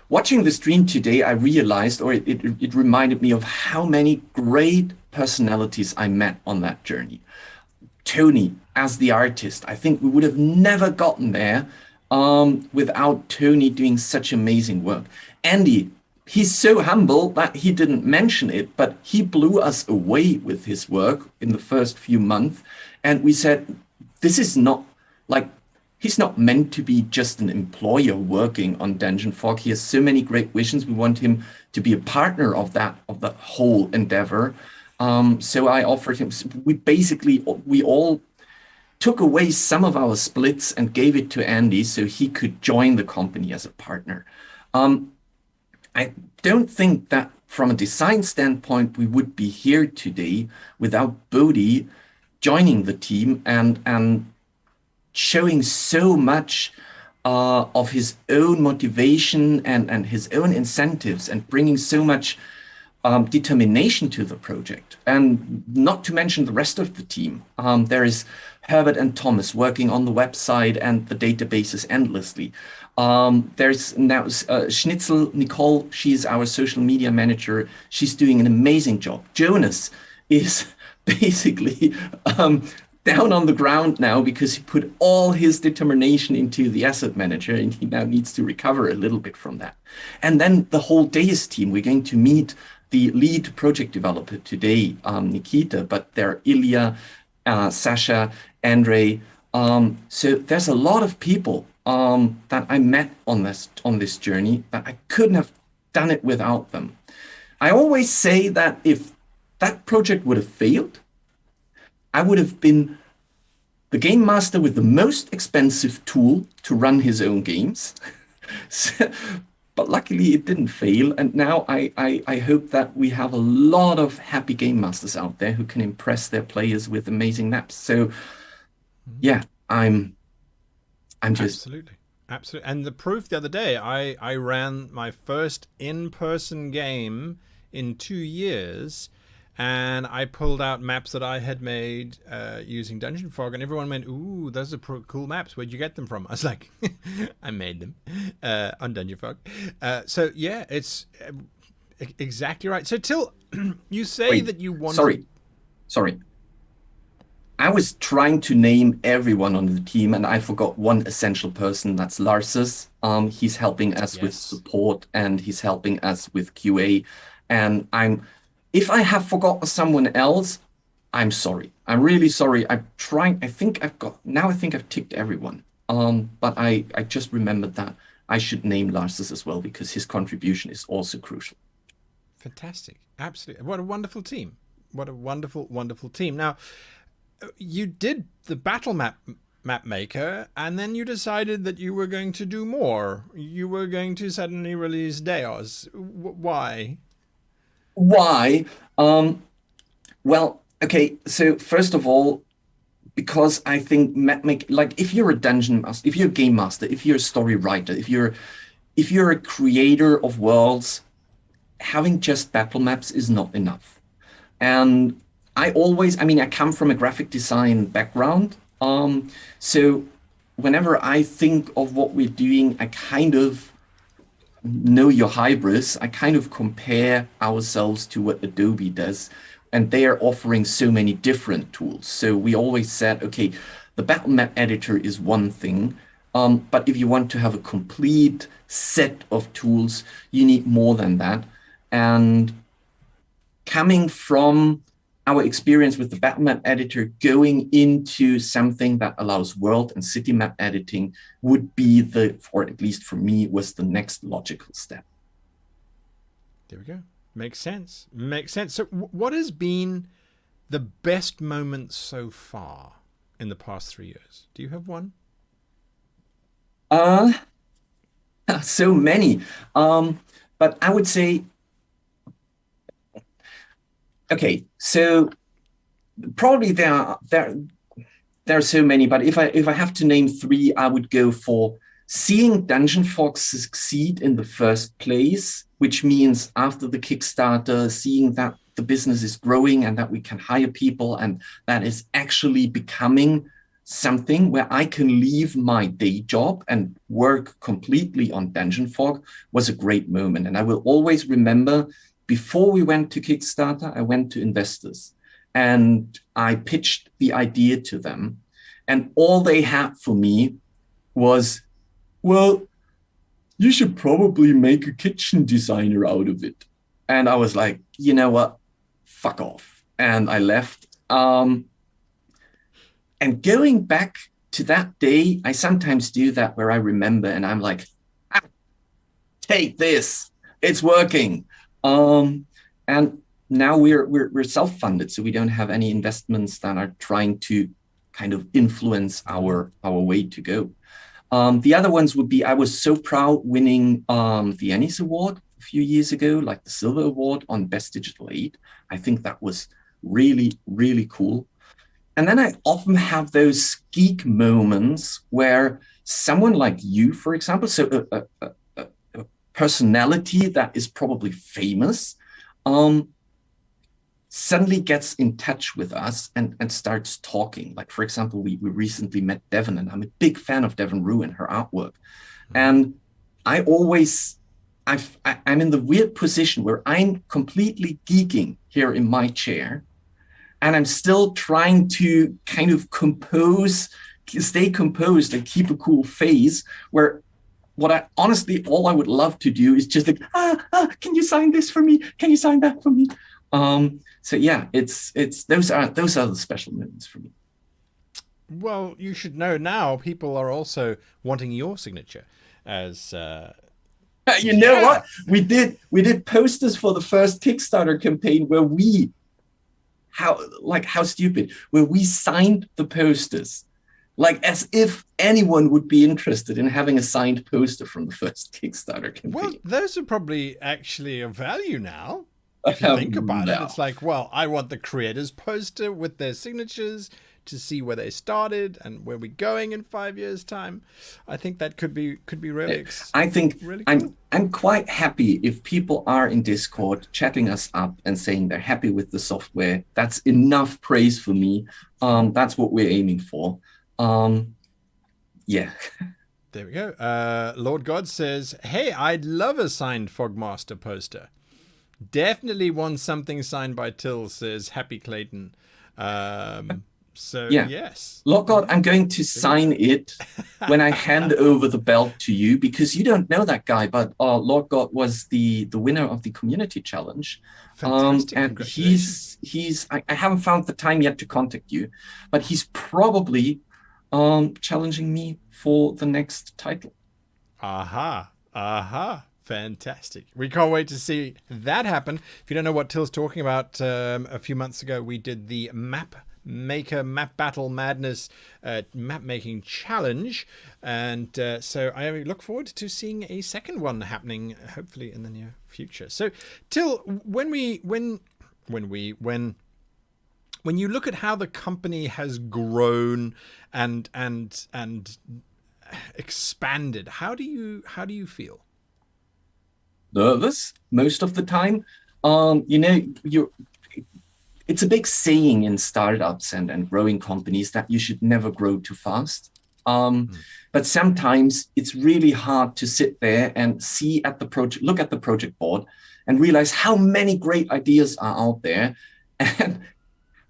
watching the stream today, I realized, or it reminded me of how many great personalities I met on that journey. Tony, as the artist, I think we would have never gotten there without Tony doing such amazing work. Andy, he's so humble that he didn't mention it, but he blew us away with his work in the first few months. And we said, this is not he's not meant to be just an employer working on DungeonFog. He has so many great visions. We want him to be a partner of the whole endeavor. So I offered him, we all took away some of our splits and gave it to Andy so he could join the company as a partner. I don't think that from a design standpoint, we would be here today without Bodhi joining the team and showing so much of his own motivation and his own incentives, and bringing so much determination to the project. And not to mention the rest of the team. There is Herbert and Thomas working on the website and the databases endlessly. There's now Schnitzel Nicole, she's our social media manager. She's doing an amazing job. Jonas is basically down on the ground now because he put all his determination into the asset manager, and he now needs to recover a little bit from that. And then the whole Deus team, we're going to meet the lead project developer today, Nikita, but there are Ilya, Sasha, Andre. So there's a lot of people that I met on this journey that I couldn't have done it without them. I always say that if that project would have failed, I would have been the game master with the most expensive tool to run his own games. But luckily it didn't fail. And now I hope that we have a lot of happy game masters out there who can impress their players with amazing maps. So yeah, I'm just... Absolutely. And the proof the other day, I ran my first in-person game in 2 years, and I pulled out maps that I had made using DungeonFog, and everyone went, "Ooh, those are cool maps. Where'd you get them from?" I was like, "I made them on DungeonFog." So yeah, it's exactly right. So Till, you say that you want. Sorry. I was trying to name everyone on the team, and I forgot one essential person. That's Larsus. He's helping us with support, and he's helping us with QA. And if I have forgotten someone else, I'm sorry. I'm really sorry. I'm trying. I think I've ticked everyone. But I just remembered that I should name Lars's as well because his contribution is also crucial. Fantastic. Absolutely. What a wonderful team. What a wonderful, wonderful team. Now, you did the battle map maker, and then you decided that you were going to do more. You were going to suddenly release Deos. Why? Why? Well, okay. So first of all, because I think like if you're a dungeon master, if you're a game master, if you're a story writer, if you're a creator of worlds, having just battle maps is not enough. And I come from a graphic design background. So whenever I think of what we're doing, I kind of know your hybris. I kind of compare ourselves to what Adobe does. And they are offering so many different tools. So we always said, okay, the battle map editor is one thing, but if you want to have a complete set of tools, you need more than that. And coming from our experience with the battle map editor, going into something that allows world and city map editing would be or at least for me, was the next logical step. There we go. Makes sense. Makes sense. So what has been the best moment so far in the past 3 years? Do you have one? So many. But I would say, okay, so probably there are so many, but if I have to name three, I would go for seeing DungeonFog succeed in the first place, which means after the Kickstarter, seeing that the business is growing and that we can hire people and that is actually becoming something where I can leave my day job and work completely on DungeonFog was a great moment. And I will always remember, before we went to Kickstarter, I went to investors and I pitched the idea to them. And all they had for me was, well, you should probably make a kitchen designer out of it. And I was like, you know what? Fuck off. And I left. And going back to that day, I sometimes do that where I remember and I'm like, take this, it's working. And now we're self-funded, so we don't have any investments that are trying to kind of influence our way to go. The other ones would be, I was so proud winning the Ennis Award a few years ago, like the Silver Award on Best Digital Aid. I think that was really, really cool. And then I often have those geek moments where someone like you, for example, so a personality that is probably famous, suddenly gets in touch with us and starts talking. Like, for example, we recently met Devon, and I'm a big fan of Devon Rue and her artwork. And I'm in the weird position where I'm completely geeking here in my chair, and I'm still trying to kind of stay composed and keep a cool face, where all I would love to do is just like, can you sign this for me? Can you sign that for me? So yeah, those are the special moments for me. Well, you should know now people are also wanting your signature as you know what? We did posters for the first Kickstarter campaign where how stupid, where we signed the posters. Like as if anyone would be interested in having a signed poster from the first Kickstarter campaign. Well, those are probably actually of value now. If you think about it, it's like, well, I want the creators' poster with their signatures to see where they started and where we're going in 5 years' time. I think that could be really. I think really cool. I'm quite happy if people are in Discord chatting us up and saying they're happy with the software. That's enough praise for me. That's what we're aiming for. Yeah. There we go. Lord God says, hey, I'd love a signed Fogmaster poster. Definitely want something signed by Till, says Happy Clayton. So Yeah. yes. Lockhart, I'm going to sign it when I hand over the belt to you, because you don't know that guy, but Lockhart was the winner of the community challenge. Fantastic. And Congratulations. I haven't found the time yet to contact you, but he's probably challenging me for the next title. Aha. Fantastic. We can't wait to see that happen. If you don't know what Till's talking about, a few months ago we did the Map Battle Madness map making challenge, and so I look forward to seeing a second one happening, hopefully in the near future. So Till, when you look at how the company has grown and expanded, how do you feel? Nervous most of the time. It's a big saying in startups and growing companies that you should never grow too fast. But sometimes it's really hard to sit there and look at the project board and realize how many great ideas are out there, and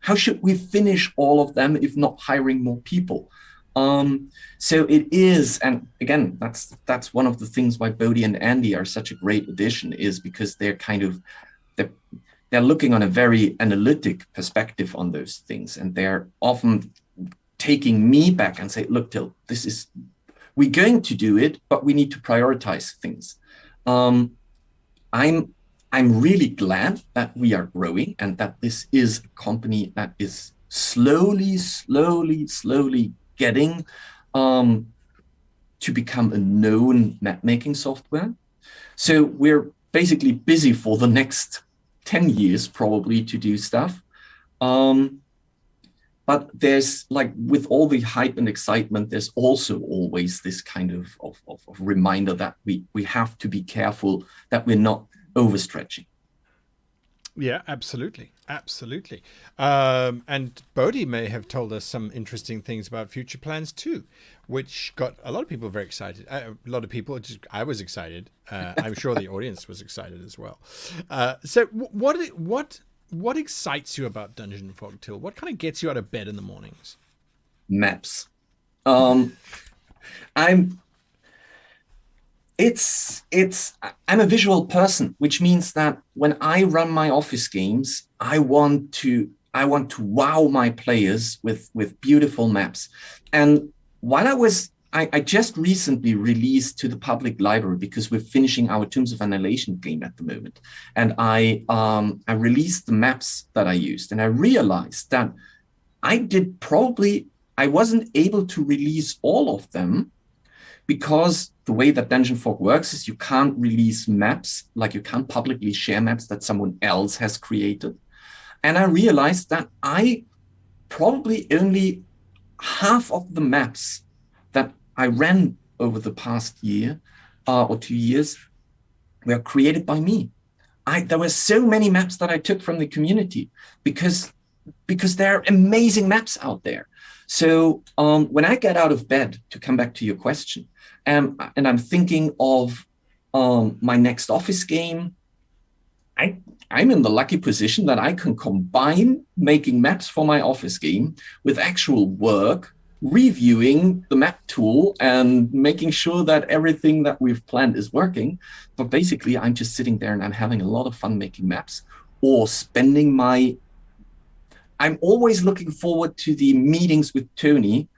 how should we finish all of them if not hiring more people? So it is, and again, that's one of the things why Bodhi and Andy are such a great addition, is because they're looking on a very analytic perspective on those things, and they're often taking me back and say, look, Till, we're going to do it, but we need to prioritize things. I'm really glad that we are growing and that this is a company that is slowly getting to become a known map-making software. So we're basically busy for the next 10 years probably to do stuff. But there's, like, with all the hype and excitement, there's also always this kind of reminder that we have to be careful that we're not overstretching. Yeah, absolutely. And Bodhi may have told us some interesting things about future plans too, which got a lot of people very excited. I was excited. I'm sure the audience was excited as well. So what excites you about DungeonFog, Till? What kind of gets you out of bed in the mornings? Maps. I'm a visual person, which means that when I run my office games, I want to wow my players with beautiful maps. And while I just recently released to the public library, because we're finishing our Tombs of Annihilation game at the moment, and I released the maps that I used, and I realized that I wasn't able to release all of them, because the way that DungeonFog works is you can't release maps, like you can't publicly share maps that someone else has created. And I realized that probably only half of the maps that I ran over the past year or 2 years were created by me. There were so many maps that I took from the community because there are amazing maps out there. So when I get out of bed, to come back to your question, and I'm thinking of my next office game, I'm in the lucky position that I can combine making maps for my office game with actual work, reviewing the map tool and making sure that everything that we've planned is working. But basically, I'm just sitting there and I'm having a lot of fun making maps, or I'm always looking forward to the meetings with Tony.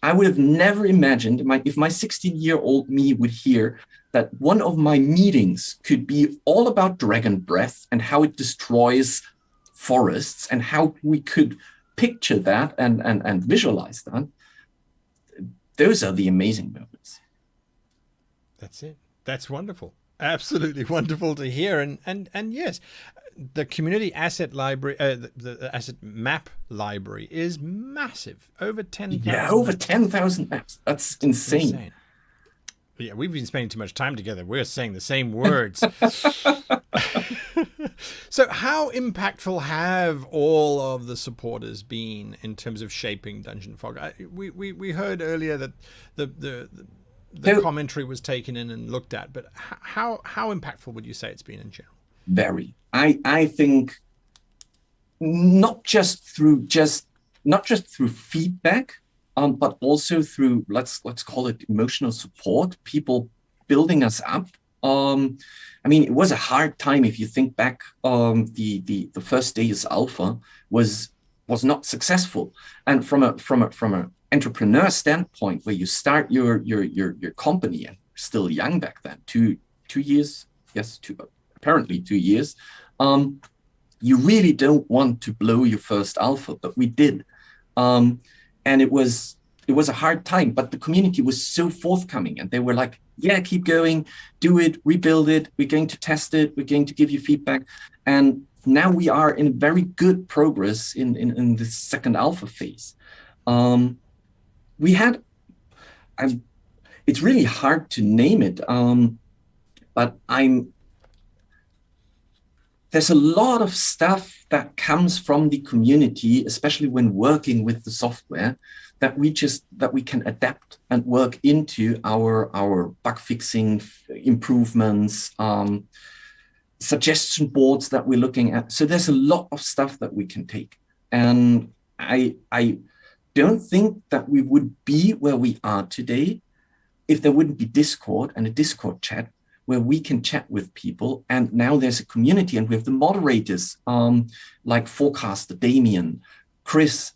I would have never imagined if my 16-year-old me would hear that one of my meetings could be all about Dragon Breath and how it destroys forests, and how we could picture that and visualize that. Those are the amazing moments. That's it. That's wonderful. Absolutely wonderful to hear. And yes, the community asset library, the asset map library is massive. Over 10,000. Yeah, over 10,000 maps. That's insane. Yeah, we've been spending too much time together. We're saying the same words. So how impactful have all of the supporters been in terms of shaping DungeonFog? We heard earlier that the commentary was taken in and looked at, but how impactful would you say it's been in general? Very. I think not just through just not just through feedback, but also through let's call it emotional support. People building us up. I mean, it was a hard time if you think back. The first day's alpha was not successful, and from a entrepreneur standpoint, where you start your company and still young back then, 2 years, yes, apparently 2 years. You really don't want to blow your first alpha, but we did, and it was a hard time. But the community was so forthcoming, and they were like, "Yeah, keep going, do it, rebuild it. We're going to test it. We're going to give you feedback." And now we are in very good progress in this second alpha phase. We had, it's really hard to name it, but there's a lot of stuff that comes from the community, especially when working with the software, that we can adapt and work into our bug fixing improvements, suggestion boards that we're looking at. So there's a lot of stuff that we can take. And I don't think that we would be where we are today if there wouldn't be Discord and a Discord chat where we can chat with people. And now there's a community, and we have the moderators like Forecaster, Damien, Chris,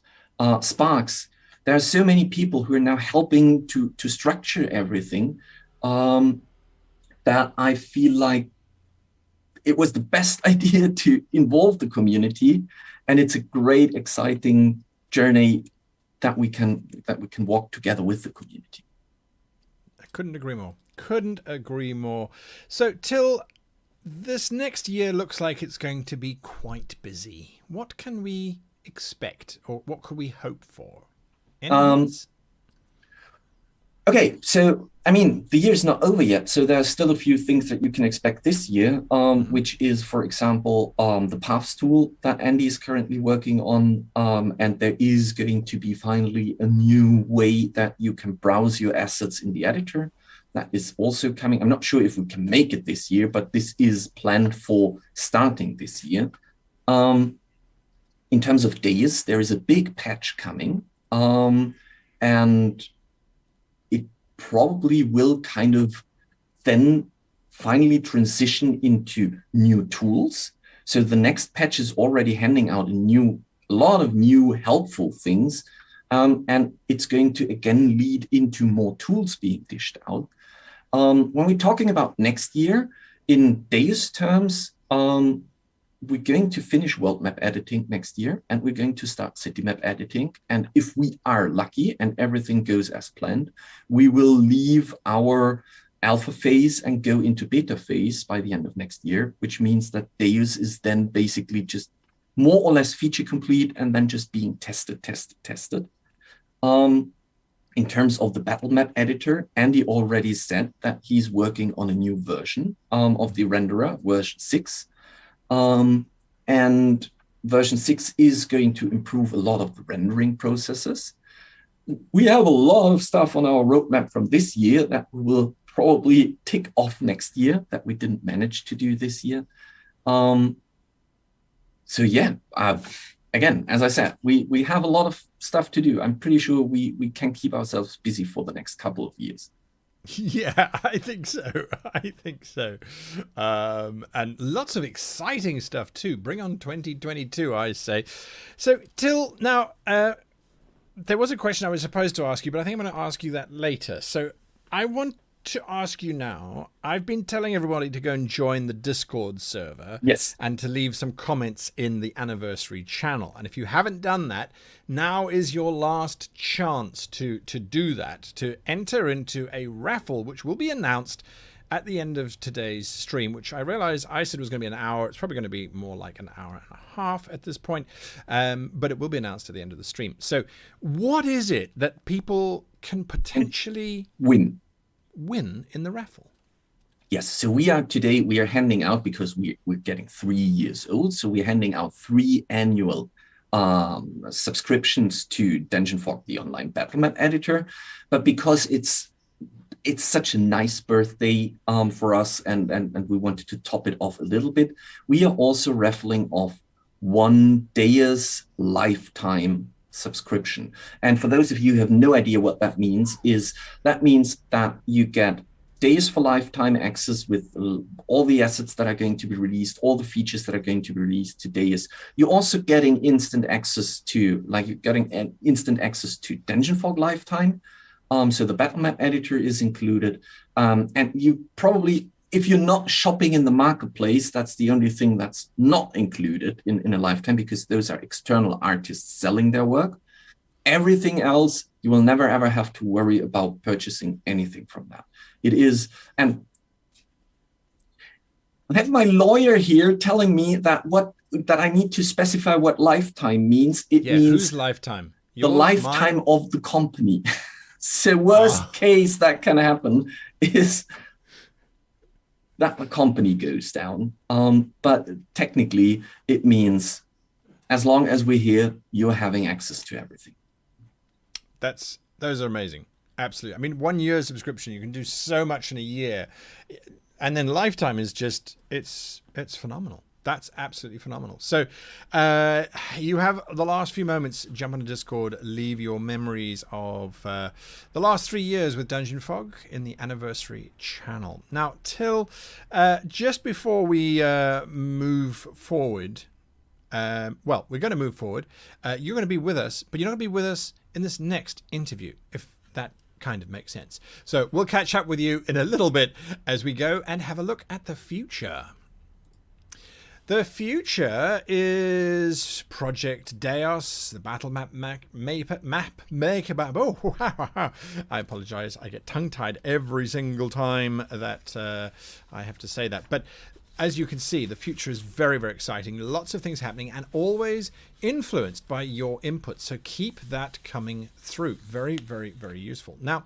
Sparks. There are so many people who are now helping to structure everything, that I feel like it was the best idea to involve the community, and it's a great, exciting journey that we can walk together with the community. I couldn't agree more. Couldn't agree more. So, Till, this next year looks like it's going to be quite busy. What can we expect, or what could we hope for? Okay, so I mean, the year's not over yet, so there are still a few things that you can expect this year, which is, for example, the Paths tool that Andy is currently working on, and there is going to be finally a new way that you can browse your assets in the editor. That is also coming. I'm not sure if we can make it this year, but this is planned for starting this year. In terms of days, there is a big patch coming, and it probably will kind of then finally transition into new tools. So the next patch is already handing out a lot of new helpful things, and it's going to again lead into more tools being dished out. When we're talking about next year, in days terms, we're going to finish world map editing next year, and we're going to start city map editing. And if we are lucky and everything goes as planned, we will leave our alpha phase and go into beta phase by the end of next year, which means that Deus is then basically just more or less feature complete and then just being tested. In terms of the battle map editor, Andy already said that he's working on a new version of the renderer, version 6. And version 6 is going to improve a lot of the rendering processes. We have a lot of stuff on our roadmap from this year that we will probably tick off next year that we didn't manage to do this year. So yeah, again, as I said, we have a lot of stuff to do. I'm pretty sure we can keep ourselves busy for the next couple of years. Yeah, I think so. And lots of exciting stuff too. Bring on 2022, I say. So, Till, now, there was a question I was supposed to ask you, but I think I'm going to ask you that later. So I want to ask you now, I've been telling everybody to go and join the Discord server. Yes. And to leave some comments in the anniversary channel. And if you haven't done that, now is your last chance to do that, to enter into a raffle, which will be announced at the end of today's stream, which I realized I said was going to be an hour. It's probably going to be more like an hour and a half at this point, but it will be announced at the end of the stream. So what is it that people can potentially win in the raffle? Yes, so we are handing out, because we're getting 3 years old, so we're handing out 3 annual subscriptions to DungeonFog, the online battle map editor. But because it's such a nice birthday for us, and we wanted to top it off a little bit, we are also raffling off 1 Deus lifetime subscription. And for those of you who have no idea what that means that you get days for lifetime access with all the assets that are going to be released, all the features that are going to be released to days. You're also getting instant access to, DungeonFog Lifetime. So the battle map editor is included. And you probably, if you're not shopping in the marketplace, that's the only thing that's not included in a lifetime, because those are external artists selling their work. Everything else, you will never ever have to worry about purchasing anything from that. It is, and I have my lawyer here telling me that I need to specify what lifetime means. It means whose lifetime? The lifetime mine? of the company. So worst case that can happen is that the company goes down. But technically, it means as long as we're here, you're having access to everything. Those are amazing. Absolutely. I mean, 1 year subscription, you can do so much in a year. And then lifetime is just, it's phenomenal. That's absolutely phenomenal. So you have the last few moments, jump on the Discord, leave your memories of the last 3 years with DungeonFog in the anniversary channel. Now, Till, just before we move forward, well, we're going to move forward. You're going to be with us, but you're not going to be with us in this next interview, if that kind of makes sense. So we'll catch up with you in a little bit as we go and have a look at the future. The future is Project Deus, the battle map maker. Oh, I apologize. I get tongue-tied every single time that I have to say that. But as you can see, the future is very, very exciting. Lots of things happening and always influenced by your input. So keep that coming through. Very, very, very useful. Now,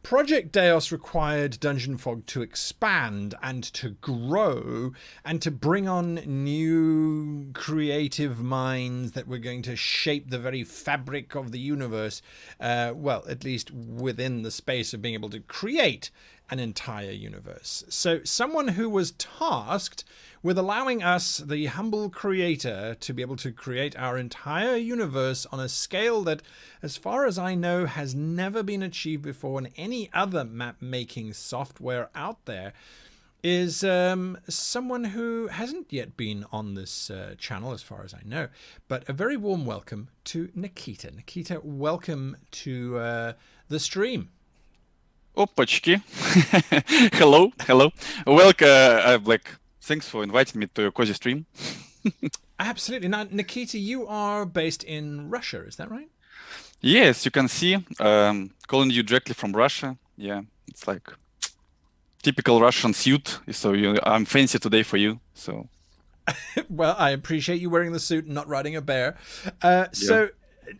Project Deus required DungeonFog to expand and to grow and to bring on new creative minds that were going to shape the very fabric of the universe, well, at least within the space of being able to create an entire universe. So someone who was tasked with allowing us, the humble creator, to be able to create our entire universe on a scale that, as far as I know, has never been achieved before in any other map-making software out there, is someone who hasn't yet been on this channel, as far as I know. But a very warm welcome to Nikita. Nikita, welcome to the stream. Opachki. Hello. Welcome. Thanks for inviting me to your cozy stream. Absolutely. Now, Nikita, you are based in Russia, is that right? Yes, you can see. Calling you directly from Russia. Yeah, it's like typical Russian suit. So I'm fancy today for you. So. Well, I appreciate you wearing the suit and not riding a bear. So,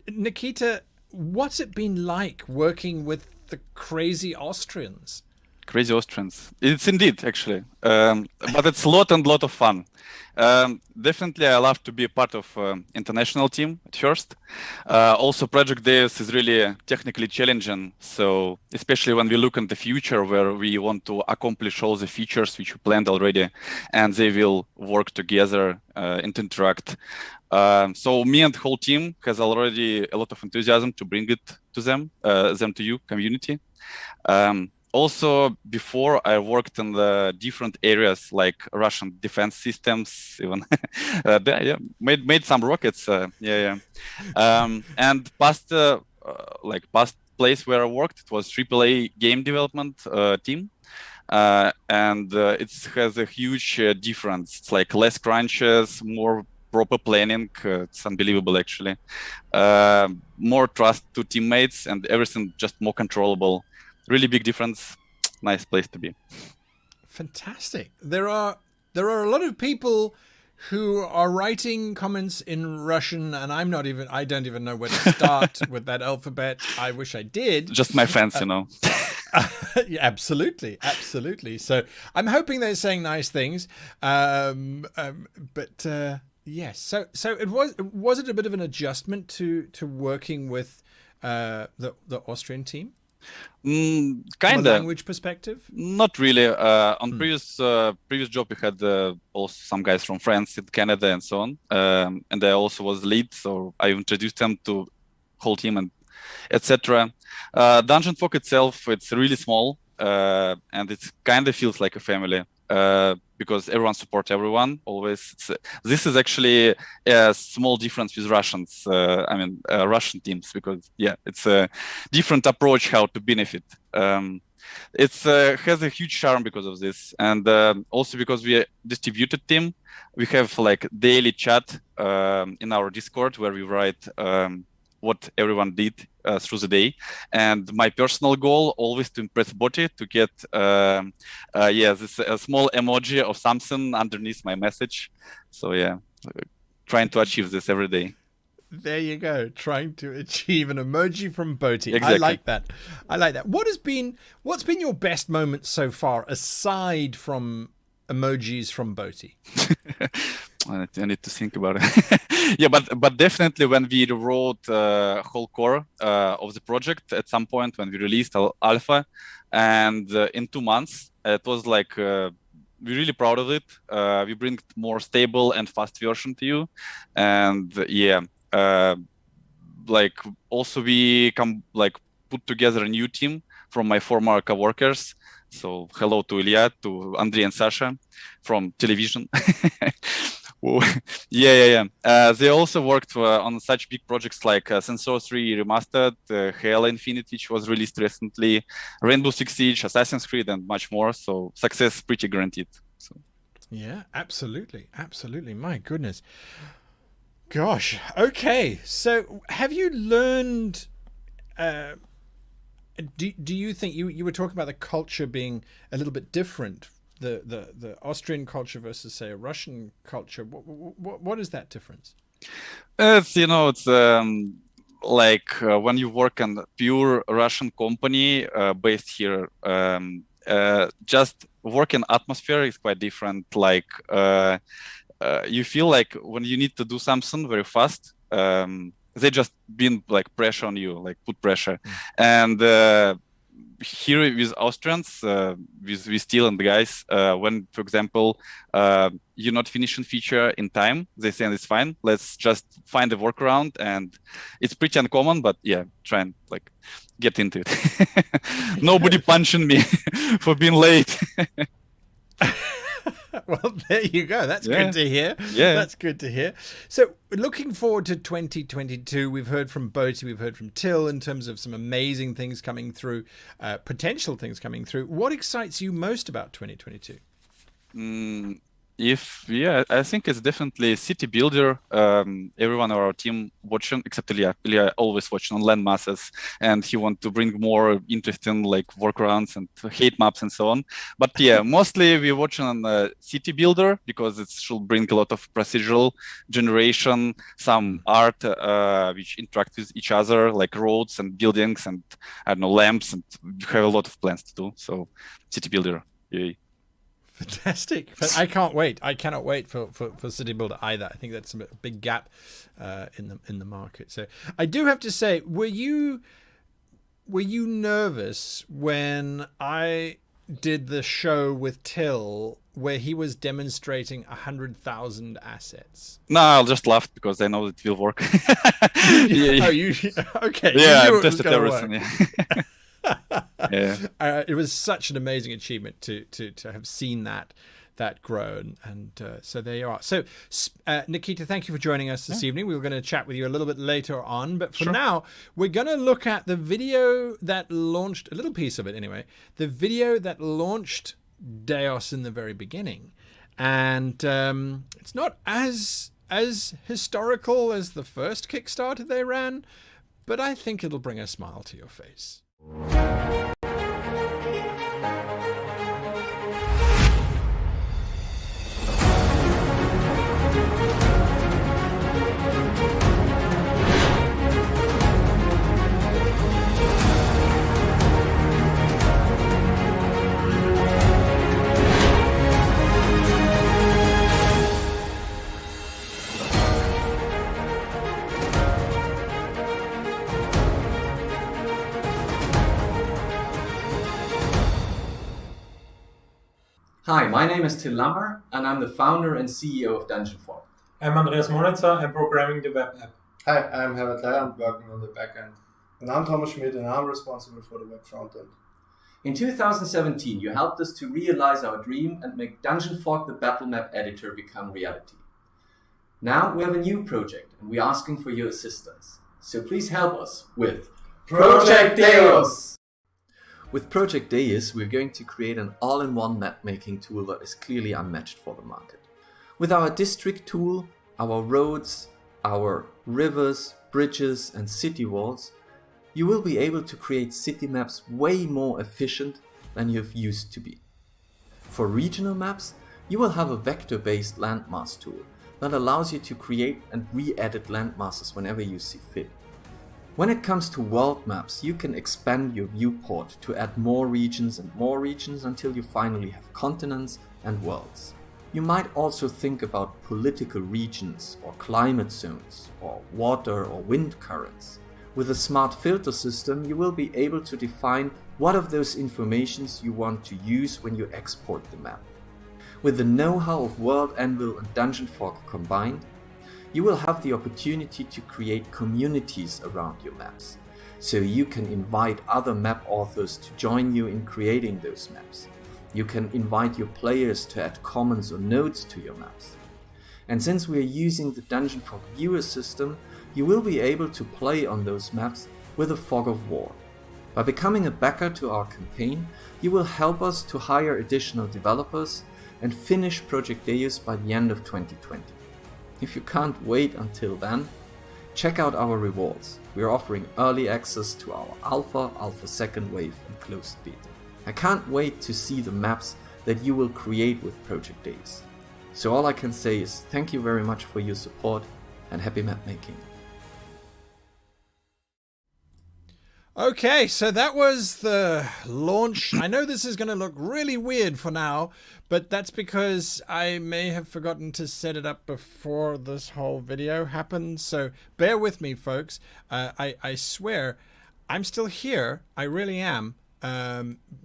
Nikita, what's it been like working with the crazy Austrians? Crazy Austrians. It's indeed, actually. But it's a lot of fun. Definitely, I love to be a part of international team at first. Also, Project Deus is really technically challenging. So, especially when we look in the future where we want to accomplish all the features which we planned already, and they will work together and interact. So me and the whole team has already a lot of enthusiasm to bring it to them to you, community. Also, before I worked in the different areas like Russian defense systems, even made some rockets. And past place where I worked, it was AAA game development team. And it has a huge difference. It's like less crunches, more proper planning. It's unbelievable, actually. More trust to teammates and everything just more controllable. Really big difference. Nice place to be. Fantastic. There are a lot of people who are writing comments in Russian, and I don't even know where to start with that alphabet. I wish I did. Just my friends, you know. Yeah, absolutely. So I'm hoping they're saying nice things. Yes. So was it a bit of an adjustment to working with the Austrian team? Kinda. From a language perspective? Not really. On previous job, we had also some guys from France, in Canada, and so on. And I also was lead, so I introduced them to whole team and etc. DungeonFog itself, it's really small, and it kind of feels like a family. Because everyone supports everyone always. This is actually a small difference with Russians. Russian teams, because it's a different approach how to benefit. It has a huge charm because of this, and also because we are distributed team. We have like daily chat in our Discord where we write what everyone did through the day. And my personal goal always to impress Botti to get this a small emoji of something underneath my message. So trying to achieve this every day. There you go, trying to achieve an emoji from Botti. Exactly. I like that. What's been your best moment so far, aside from emojis from Botti? I need to think about it. but definitely when we wrote whole core of the project at some point when we released alpha, and in 2 months, it was like we're really proud of it. We bring more stable and fast version to you, and also we put together a new team from my former coworkers. So hello to Ilya, to Andrei and Sasha from television. They also worked on such big projects like Sensor 3 Remastered, Halo Infinite, which was released recently, Rainbow Six Siege, Assassin's Creed, and much more. So success pretty guaranteed. So. Yeah, absolutely. My goodness. Gosh. Okay. So have you learned... Do you think you were talking about the culture being a little bit different, the Austrian culture versus say a Russian culture? What is that difference? It's when you work in a pure Russian company based here, just working atmosphere is quite different. You feel like when you need to do something very fast, they just been like pressure on you, like put pressure. And here with Austrians, with Steel and the guys, when, for example, you're not finishing feature in time, they say it's fine. Let's just find a workaround, and it's pretty uncommon, but try and get into it. Nobody punching me for being late. Well, there you go. That's good to hear. Yeah. That's good to hear. So looking forward to 2022, we've heard from Botti, we've heard from Till in terms of some amazing things coming through, potential things coming through. What excites you most about 2022? I think it's definitely City Builder. Everyone on our team watching, except Ilya. Ilya always watching on land masses, and he wants to bring more interesting workarounds and hate maps and so on. But mostly we're watching on City Builder because it should bring a lot of procedural generation, some art which interact with each other, like roads and buildings and lamps, and we have a lot of plans to do. So City Builder, yay. Fantastic. But I can't wait. I cannot wait for City Builder either. I think that's a big gap in the market. So I do have to say, were you nervous when I did the show with Till where he was demonstrating 100,000 assets? No, I'll just laugh because I know it will work. Okay. Yeah, I've tested everything. It was such an amazing achievement to have seen that grow, and so there you are. So Nikita, thank you for joining us this evening. We were going to chat with you a little bit later on, but for now we're going to look at the video that launched, a little piece of it anyway, the video that launched Deos in the very beginning, and it's not as historical as the first Kickstarter they ran, but I think it'll bring a smile to your face. Hi, my name is Till Lammer, and I'm the founder and CEO of DungeonFog. I'm Andreas Monitzer. I'm programming the web app. Hi, I'm Herbert Leier. I'm working on the back end. And I'm Thomas Schmidt, and I'm responsible for the web front end. In 2017, you helped us to realize our dream and make DungeonFog the battle map editor become reality. Now we have a new project, and we're asking for your assistance. So please help us with Project Deus! With Project Deus, we're going to create an all-in-one map-making tool that is clearly unmatched for the market. With our district tool, our roads, our rivers, bridges, and city walls, you will be able to create city maps way more efficient than you've used to be. For regional maps, you will have a vector-based landmass tool that allows you to create and re-edit landmasses whenever you see fit. When it comes to world maps, you can expand your viewport to add more regions until you finally have continents and worlds. You might also think about political regions or climate zones or water or wind currents. With a smart filter system, you will be able to define what of those informations you want to use when you export the map. With the know-how of World Anvil and DungeonFog combined, you will have the opportunity to create communities around your maps, so you can invite other map authors to join you in creating those maps. You can invite your players to add comments or notes to your maps. And since we are using the DungeonFog viewer system, you will be able to play on those maps with a fog of war. By becoming a backer to our campaign, you will help us to hire additional developers and finish Project Deus by the end of 2020. If you can't wait until then, check out our rewards. We are offering early access to our Alpha, Alpha Second Wave, and Closed Beta. I can't wait to see the maps that you will create with Project Deus. So all I can say is thank you very much for your support and happy map making. Okay, so that was the launch. I know this is going to look really weird for now, but that's because I may have forgotten to set it up before this whole video happened. So bear with me, folks. I swear I'm still here. I really am.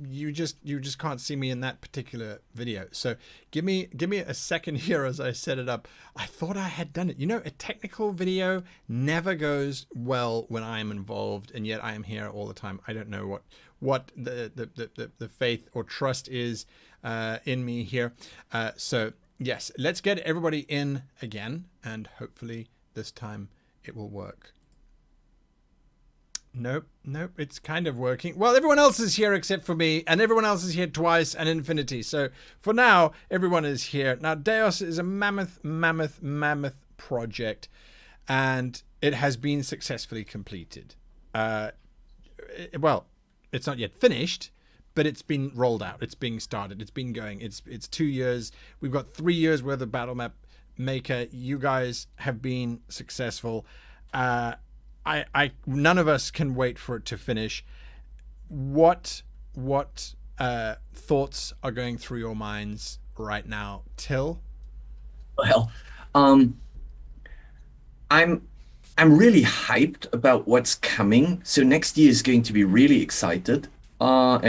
You just can't see me in that particular video. So give me a second here as I set it up. I thought I had done it. You know, a technical video never goes well when I am involved, and yet I am here all the time. I don't know what the faith or trust is in me here. So yes, let's get everybody in again, and hopefully this time it will work. Nope, it's kind of working. Well, everyone else is here except for me, and everyone else is here twice and infinity. So for now, everyone is here. Now, Deus is a mammoth project, and it has been successfully completed. Well, it's not yet finished, but it's been rolled out. It's being started. It's been going. It's 2 years. We've got 3 years worth of battle map maker. You guys have been successful. None of us can wait for it to finish. What thoughts are going through your minds right now, Till? Well, I'm really hyped about what's coming. So next year is going to be really exciting. And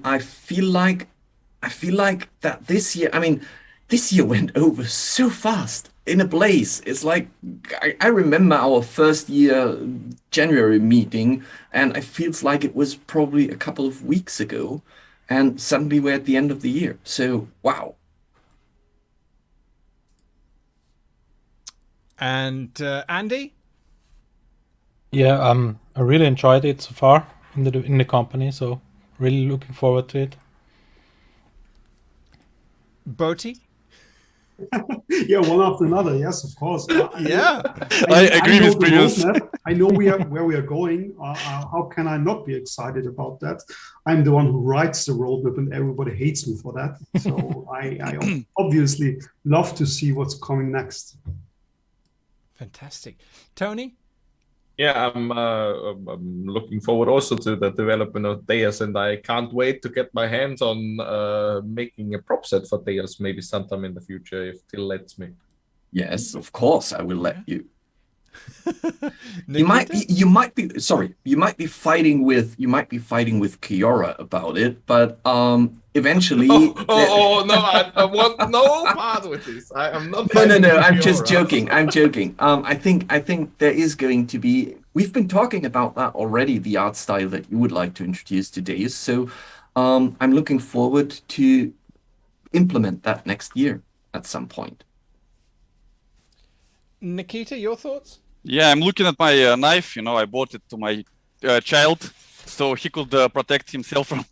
I feel like that this year. I mean, this year went over so fast. In a blaze. It's like, I remember our first year January meeting, and it feels like it was probably a couple of weeks ago, and suddenly we're at the end of the year. So, wow. And Andy? Yeah, I really enjoyed it so far in the company, so really looking forward to it. Boti? Yeah, one after another. Yes, of course. I agree with previous. I know where we are going. How can I not be excited about that? I'm the one who writes the roadmap, and everybody hates me for that. So I obviously love to see what's coming next. Fantastic, Tony. Yeah, I'm looking forward also to the development of Deus, and I can't wait to get my hands on making a prop set for Deus maybe sometime in the future if Till lets me. Yes, of course, I will let you. You might be fighting with Kiora about it, but eventually. No! I want no part with this. I am not. No. I'm just joking. I'm joking. I think there is going to be. We've been talking about that already. The art style that you would like to introduce today. So, I'm looking forward to implement that next year at some point. Nikita, your thoughts? Yeah, I'm looking at my knife. I bought it to my child, so he could protect himself from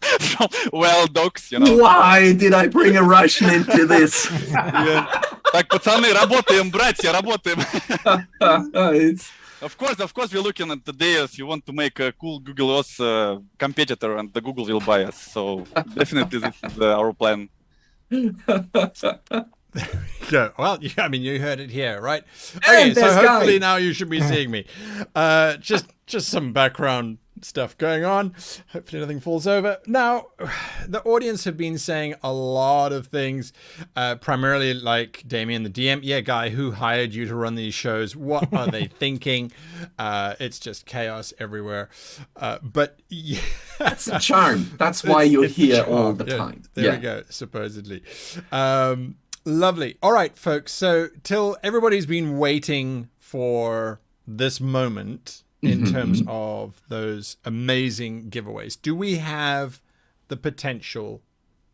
wild dogs. Why did I bring a Russian into this? Так, пацаны, работаем, братья, работаем. Of course, we're looking at the days. You want to make a cool Google Earth competitor, and the Google will buy us. So definitely, this is our plan. Go. Well, I mean, you heard it here, right? Okay, so hopefully now you should be seeing me. Just some background stuff going on. Hopefully nothing falls over. Now, the audience have been saying a lot of things, primarily like Damien, the DM. Yeah, guy, who hired you to run these shows? What are they thinking? It's just chaos everywhere. But yeah. That's the charm. That's why you're here all the time. There we go, supposedly. Lovely. All right, folks. So till everybody's been waiting for this moment in terms of those amazing giveaways. Do we have the potential?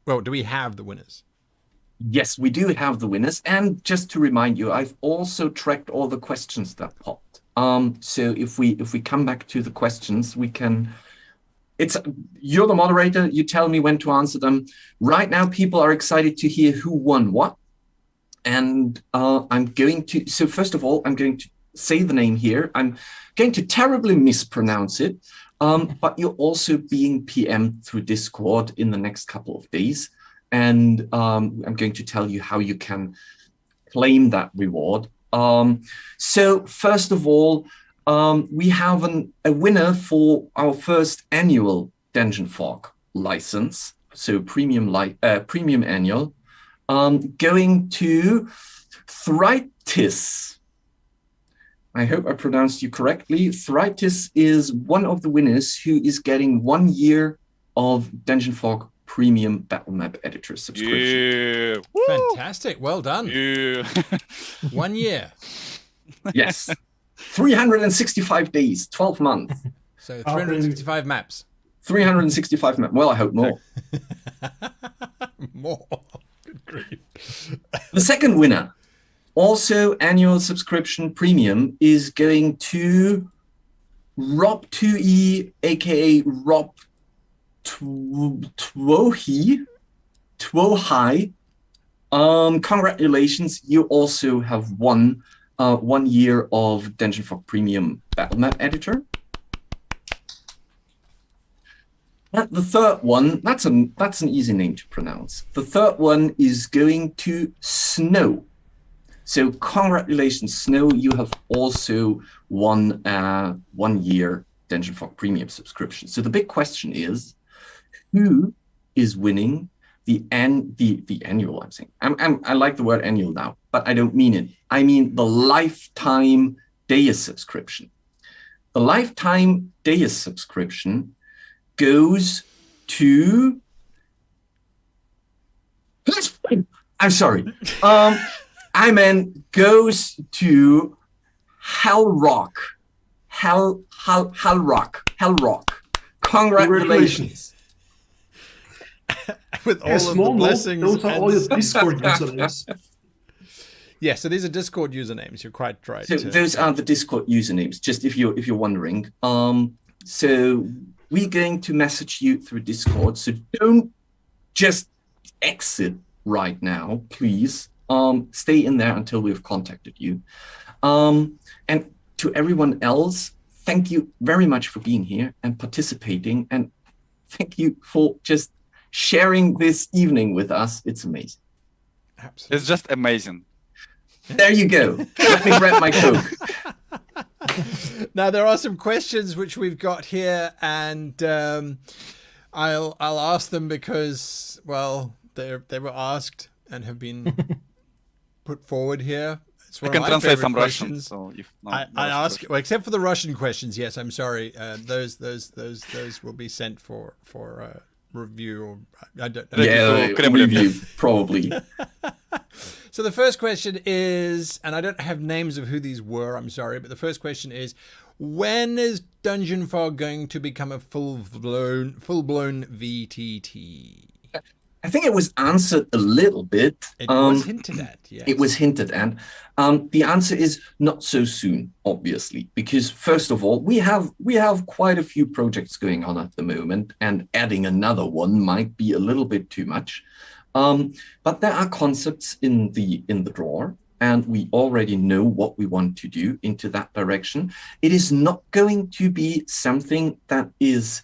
Well, do we have the winners? Yes, we do have the winners. And just to remind you, I've also tracked all the questions that popped. So if we come back to the questions, we can. You're the moderator. You tell me when to answer them. Right now, people are excited to hear who won what. And I'm going to, so first of all, I'm going to say the name here. I'm going to terribly mispronounce it, but you're also being PM'd through Discord in the next couple of days. And I'm going to tell you how you can claim that reward. So first of all, we have a winner for our first annual DungeonFog license, so premium annual. Going to Thritis. I hope I pronounced you correctly. Thritis is one of the winners who is getting 1 year of DungeonFog Premium Battle Map Editor subscription. Yeah. Fantastic. Well done. Yeah. 1 year. Yes. 365 days, 12 months. So 365 maps. 365 maps. Well, I hope more. More. Good grief. The second winner, also annual subscription premium, is going to Rob2E, aka Rob Twohi. Congratulations, you also have won 1 year of DungeonFog Premium Battle Map Editor. The third one, that's an easy name to pronounce. The third one is going to Snow. So congratulations, Snow, you have also won 1 year DungeonFog Premium subscription. So the big question is, who is winning the annual? I'm saying I like the word annual now, but I don't mean it. I mean the lifetime Deus subscription. The lifetime Deus subscription goes to. I'm sorry. I meant goes to Hellrock. Hellrock. Congratulations. With all of the blessings. Those are all your Discord usernames. Yeah, so these are Discord usernames. You're quite right. So those are the Discord usernames. Just if you're wondering. So we're going to message you through Discord. So don't just exit right now, please. Stay in there until we've contacted you. And to everyone else, thank you very much for being here and participating. And thank you for just sharing this evening with us. It's amazing. Absolutely. It's just amazing. There you go. Let me grab my Coke. Now there are some questions which we've got here, and I'll ask them because, well, they were asked and have been put forward here. It's I one can of my translate favorite some Russian. questions. So if I ask, well, except for the Russian questions, yes, I'm sorry. Those will be sent for review. Or I don't know. Yeah, review probably. So the first question is, and I don't have names of who these were, I'm sorry, but the first question is, when is DungeonFog going to become a full-blown VTT? I think it was answered a little bit. It was hinted at, yes. It was hinted at. The answer is not so soon, obviously, because first of all, we have quite a few projects going on at the moment, and adding another one might be a little bit too much. But there are concepts in the drawer, and we already know what we want to do into that direction. It is not going to be something that is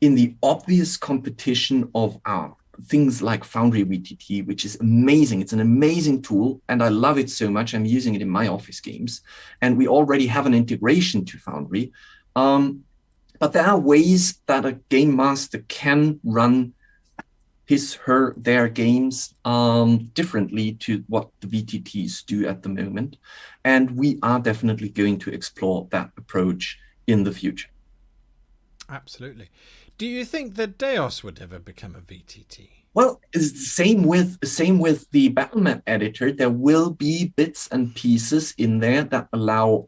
in the obvious competition of our things like Foundry VTT, which is amazing. It's an amazing tool, and I love it so much. I'm using it in my office games, and we already have an integration to Foundry. But there are ways that a game master can run their games differently to what the VTTs do at the moment. And we are definitely going to explore that approach in the future. Absolutely. Do you think that Deos would ever become a VTT? Well, it's the same with the battle map editor. There will be bits and pieces in there that allow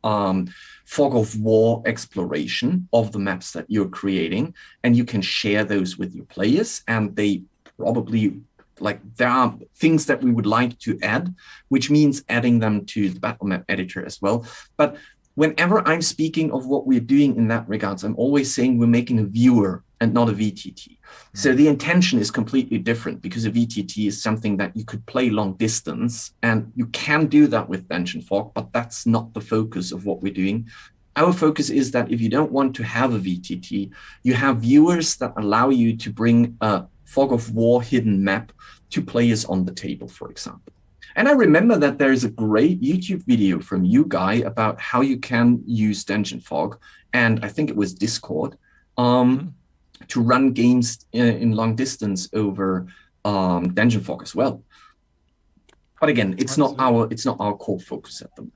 fog of war exploration of the maps that you're creating, and you can share those with your players, and they probably, like, there are things that we would like to add, which means adding them to the battle map editor as well. But whenever I'm speaking of what we're doing in that regards, I'm always saying we're making a viewer and not a VTT. So the intention is completely different, because a VTT is something that you could play long distance, and you can do that with DungeonFog, but that's not the focus of what we're doing. Our focus is that if you don't want to have a VTT, you have viewers that allow you to bring a Fog of War hidden map to players on the table, for example. And I remember that there is a great YouTube video from you, Guy, about how you can use DungeonFog, and I think it was Discord, to run games in long distance over DungeonFog as well. But again, it's not our core focus at the moment.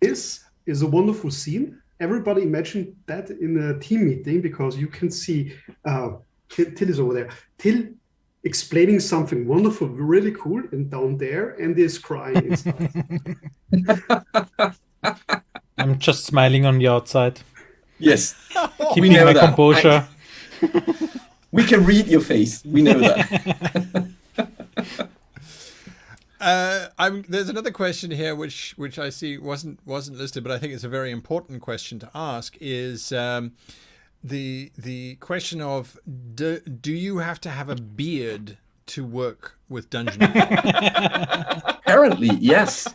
This is a wonderful scene. Everybody imagine that in a team meeting, because you can see Till is over there. Till explaining something wonderful, really cool, and down there, and is crying. I'm just smiling on the outside. Yes. Keeping my composure. We can read your face. We know that. There's another question here which I see wasn't listed, but I think it's a very important question to ask. Is the question of do you have to have a beard to work with DungeonFog? Apparently, yes.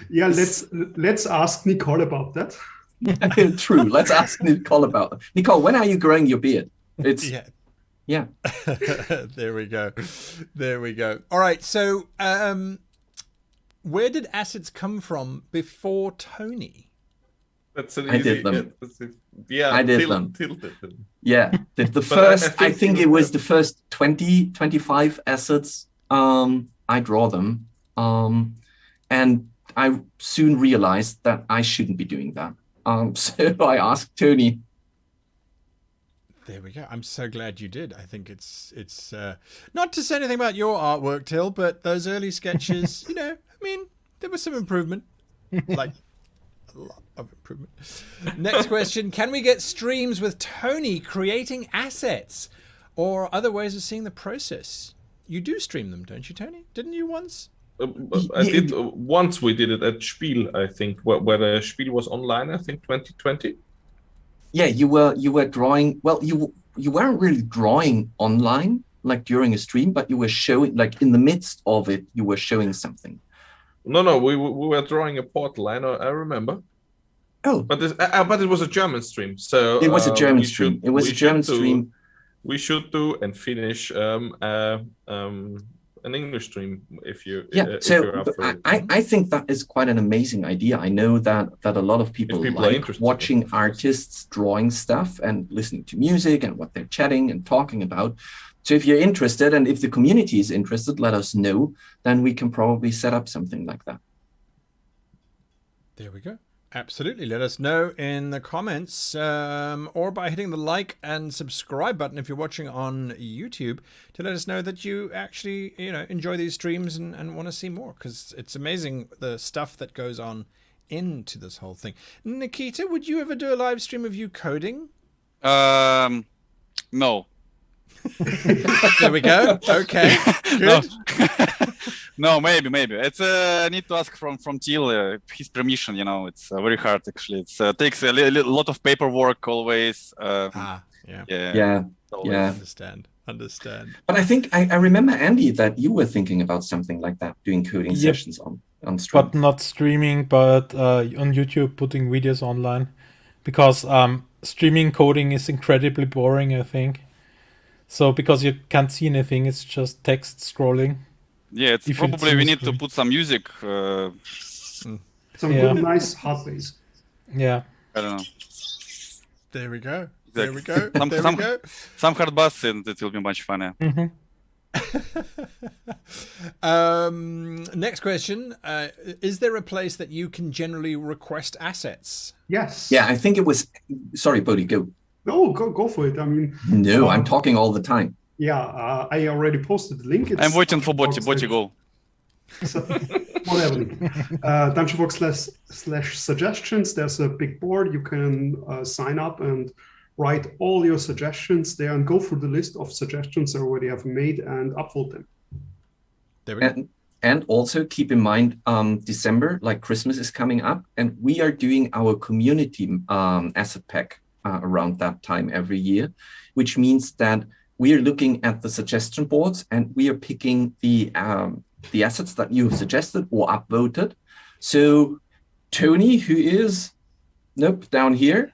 Yeah, let's ask Nicole about that. True. Let's ask Nicole about it. Nicole, when are you growing your beard? It's yeah. There we go. All right. So, where did assets come from before Tony? That's an I easy. did them. Yeah, I did Till them. did them. Yeah, the first. I think it was the first 20, 25 assets. I draw them, and I soon realized that I shouldn't be doing that. So I asked Tony. There we go. I'm so glad you did. I think it's not to say anything about your artwork, Till, but those early sketches, I mean, there was some improvement, like a lot of improvement. Next question: can we get streams with Tony creating assets, or other ways of seeing the process? You do stream them, don't you, Tony? Didn't you once? I did once. We did it at Spiel, I think, where the Spiel was online. I think 2020. Yeah, you were drawing. Well, you weren't really drawing online, like during a stream, but you were showing, like in the midst of it, you were showing something. No, we were drawing a portal. I remember. Oh, but it was a German stream. So it was a German stream. It was a German stream. We should do and finish an English stream if you if so you're up for it. I think that is quite an amazing idea. I know that a lot of people people are like interested, watching artists drawing stuff and listening to music and what they're chatting and talking about. So if you're interested and if the community is interested, let us know. Then we can probably set up something like that. There we go. Absolutely. Let us know in the comments or by hitting the like and subscribe button if you're watching on YouTube to let us know that you actually, enjoy these streams and want to see more, because it's amazing the stuff that goes on into this whole thing. Nikita, would you ever do a live stream of you coding? No. There we go. Okay. Good. No, maybe. It's I need to ask from Till his permission. It's very hard actually. It takes a lot of paperwork always. Yeah. Understand. But I think I remember, Andy, that you were thinking about something like that, doing coding sessions on stream. But not streaming, but on YouTube, putting videos online, because streaming coding is incredibly boring, I think. So because you can't see anything, it's just text scrolling. Yeah, it's probably we need to put some music. Some good, nice hot bass. Yeah. I don't know. There we go. Exactly. There we go. Some hard bass, and it will be much funner. Next question. Is there a place that you can generally request assets? Yes. Yeah, I think it was... Sorry, Bodhi, go. No, go for it. I mean... No, I'm talking all the time. Yeah, I already posted the link. I'm waiting for Boti go. Whatever. DungeonFog/suggestions. There's a big board. You can sign up and write all your suggestions there and go through the list of suggestions I already have made and upvote them. There we go. And also keep in mind, December, like Christmas is coming up, and we are doing our community asset pack around that time every year, which means that we are looking at the suggestion boards and we are picking the assets that you have suggested or upvoted. So Tony, who is down here,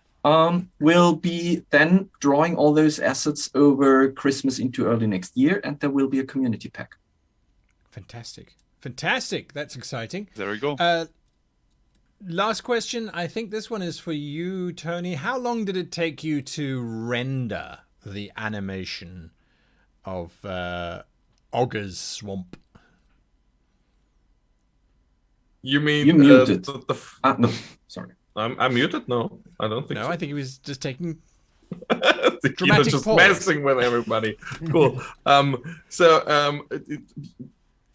will be then drawing all those assets over Christmas into early next year, and there will be a community pack. Fantastic. That's exciting. There we go. Last question. I think this one is for you, Tony. How long did it take you to render the animation of Ogre's Swamp? You muted. No, sorry. I'm muted? No, I don't think so. No, I think he was just taking dramatic just pause. Messing with everybody. Cool.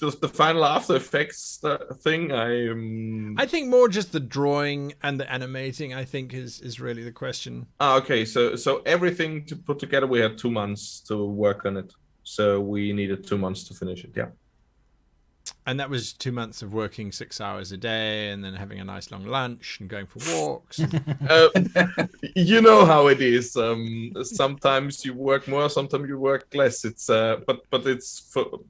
Just the final After Effects thing, I think more just the drawing and the animating, I think, is really the question. Okay, so everything to put together, we had 2 months to work on it. So we needed 2 months to finish it, yeah. And that was 2 months of working 6 hours a day and then having a nice long lunch and going for walks. You know how it is. Sometimes you work more, sometimes you work less. It's but it's for...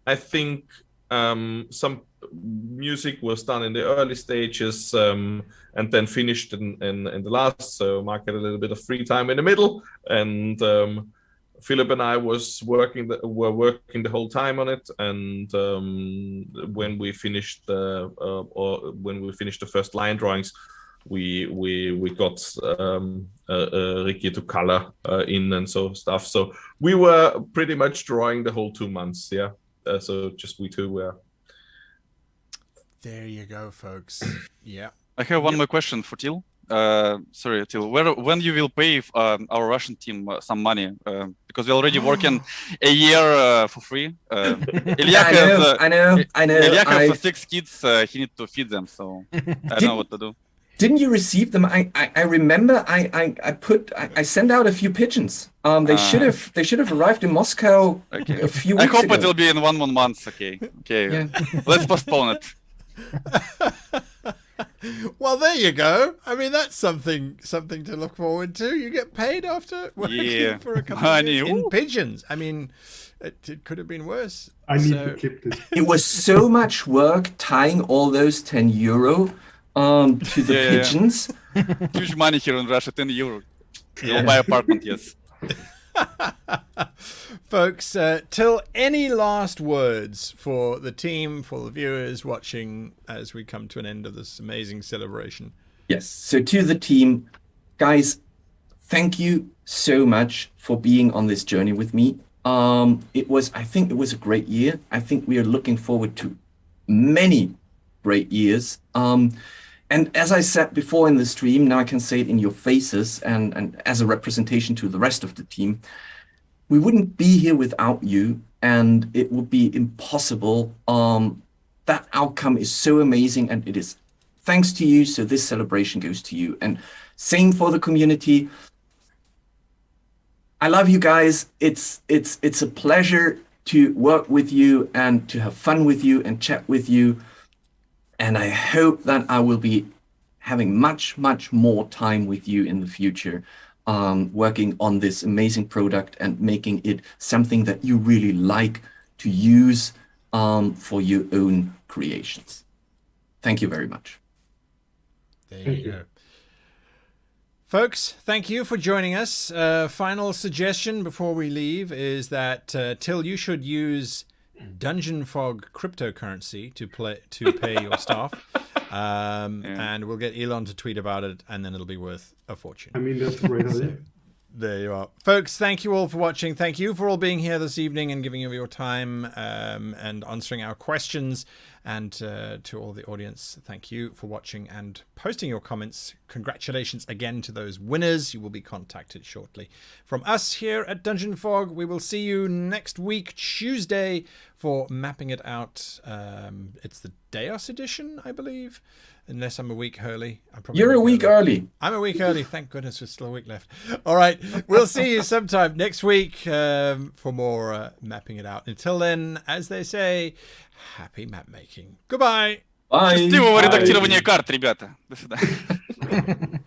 I think some music was done in the early stages and then finished in the last. So Mark had a little bit of free time in the middle, and Philip and I were working the whole time on it. And when we finished the first line drawings, we got Ricky to color in and stuff. So we were pretty much drawing the whole 2 months. Yeah. So just we two were. There you go, folks. Yeah. I have one more question for Till. Sorry, Till. When you will pay our Russian team some money? Because we're already working a year for free. Ilya I know. Ilya has 6 kids. He needs to feed them, so I don't know what to do. Didn't you receive them? I remember I sent out a few pigeons. They should have arrived in Moscow a few weeks ago. I hope it will be in 1 more month. Okay. Yeah. Let's postpone it. Well, there you go. I mean, that's something to look forward to. You get paid after working for a couple of years in pigeons. I mean, it could have been worse. I need to clip this. It was so much work tying all those €10 to the pigeons. Huge money here in Russia, €10. You'll buy apartment, yes. Folks, Till, any last words for the team, for the viewers watching as we come to an end of this amazing celebration? Yes. So to the team, guys, thank you so much for being on this journey with me. I think it was a great year. I think we are looking forward to many great years. And as I said before in the stream, now I can say it in your faces and as a representation to the rest of the team, we wouldn't be here without you, and it would be impossible. That outcome is so amazing, and it is thanks to you, so this celebration goes to you. And same for the community. I love you guys. It's a pleasure to work with you and to have fun with you and chat with you. And I hope that I will be having much, much more time with you in the future, working on this amazing product and making it something that you really like to use for your own creations. Thank you very much. There you go. Folks, thank you for joining us. Final suggestion before we leave is that, Till, you should use DungeonFog cryptocurrency to pay your staff. And we'll get Elon to tweet about it, and then it'll be worth a fortune. I mean, that's a great idea. There you are. Folks, thank you all for watching. Thank you for all being here this evening and giving of your time and answering our questions. And to all the audience, thank you for watching and posting your comments. Congratulations again to those winners. You will be contacted shortly. From us here at DungeonFog, we will see you next week, Tuesday, for Mapping It Out. It's the Deos edition, I believe. Unless I'm a week early. You're a week early. I'm a week early. Thank goodness there's still a week left. All right. We'll see you sometime next week for more Mapping It Out. Until then, as they say, happy map making. Goodbye. Bye. Счастливого редактирования карт, ребята. До свидания.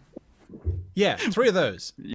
Yeah, 3 of those.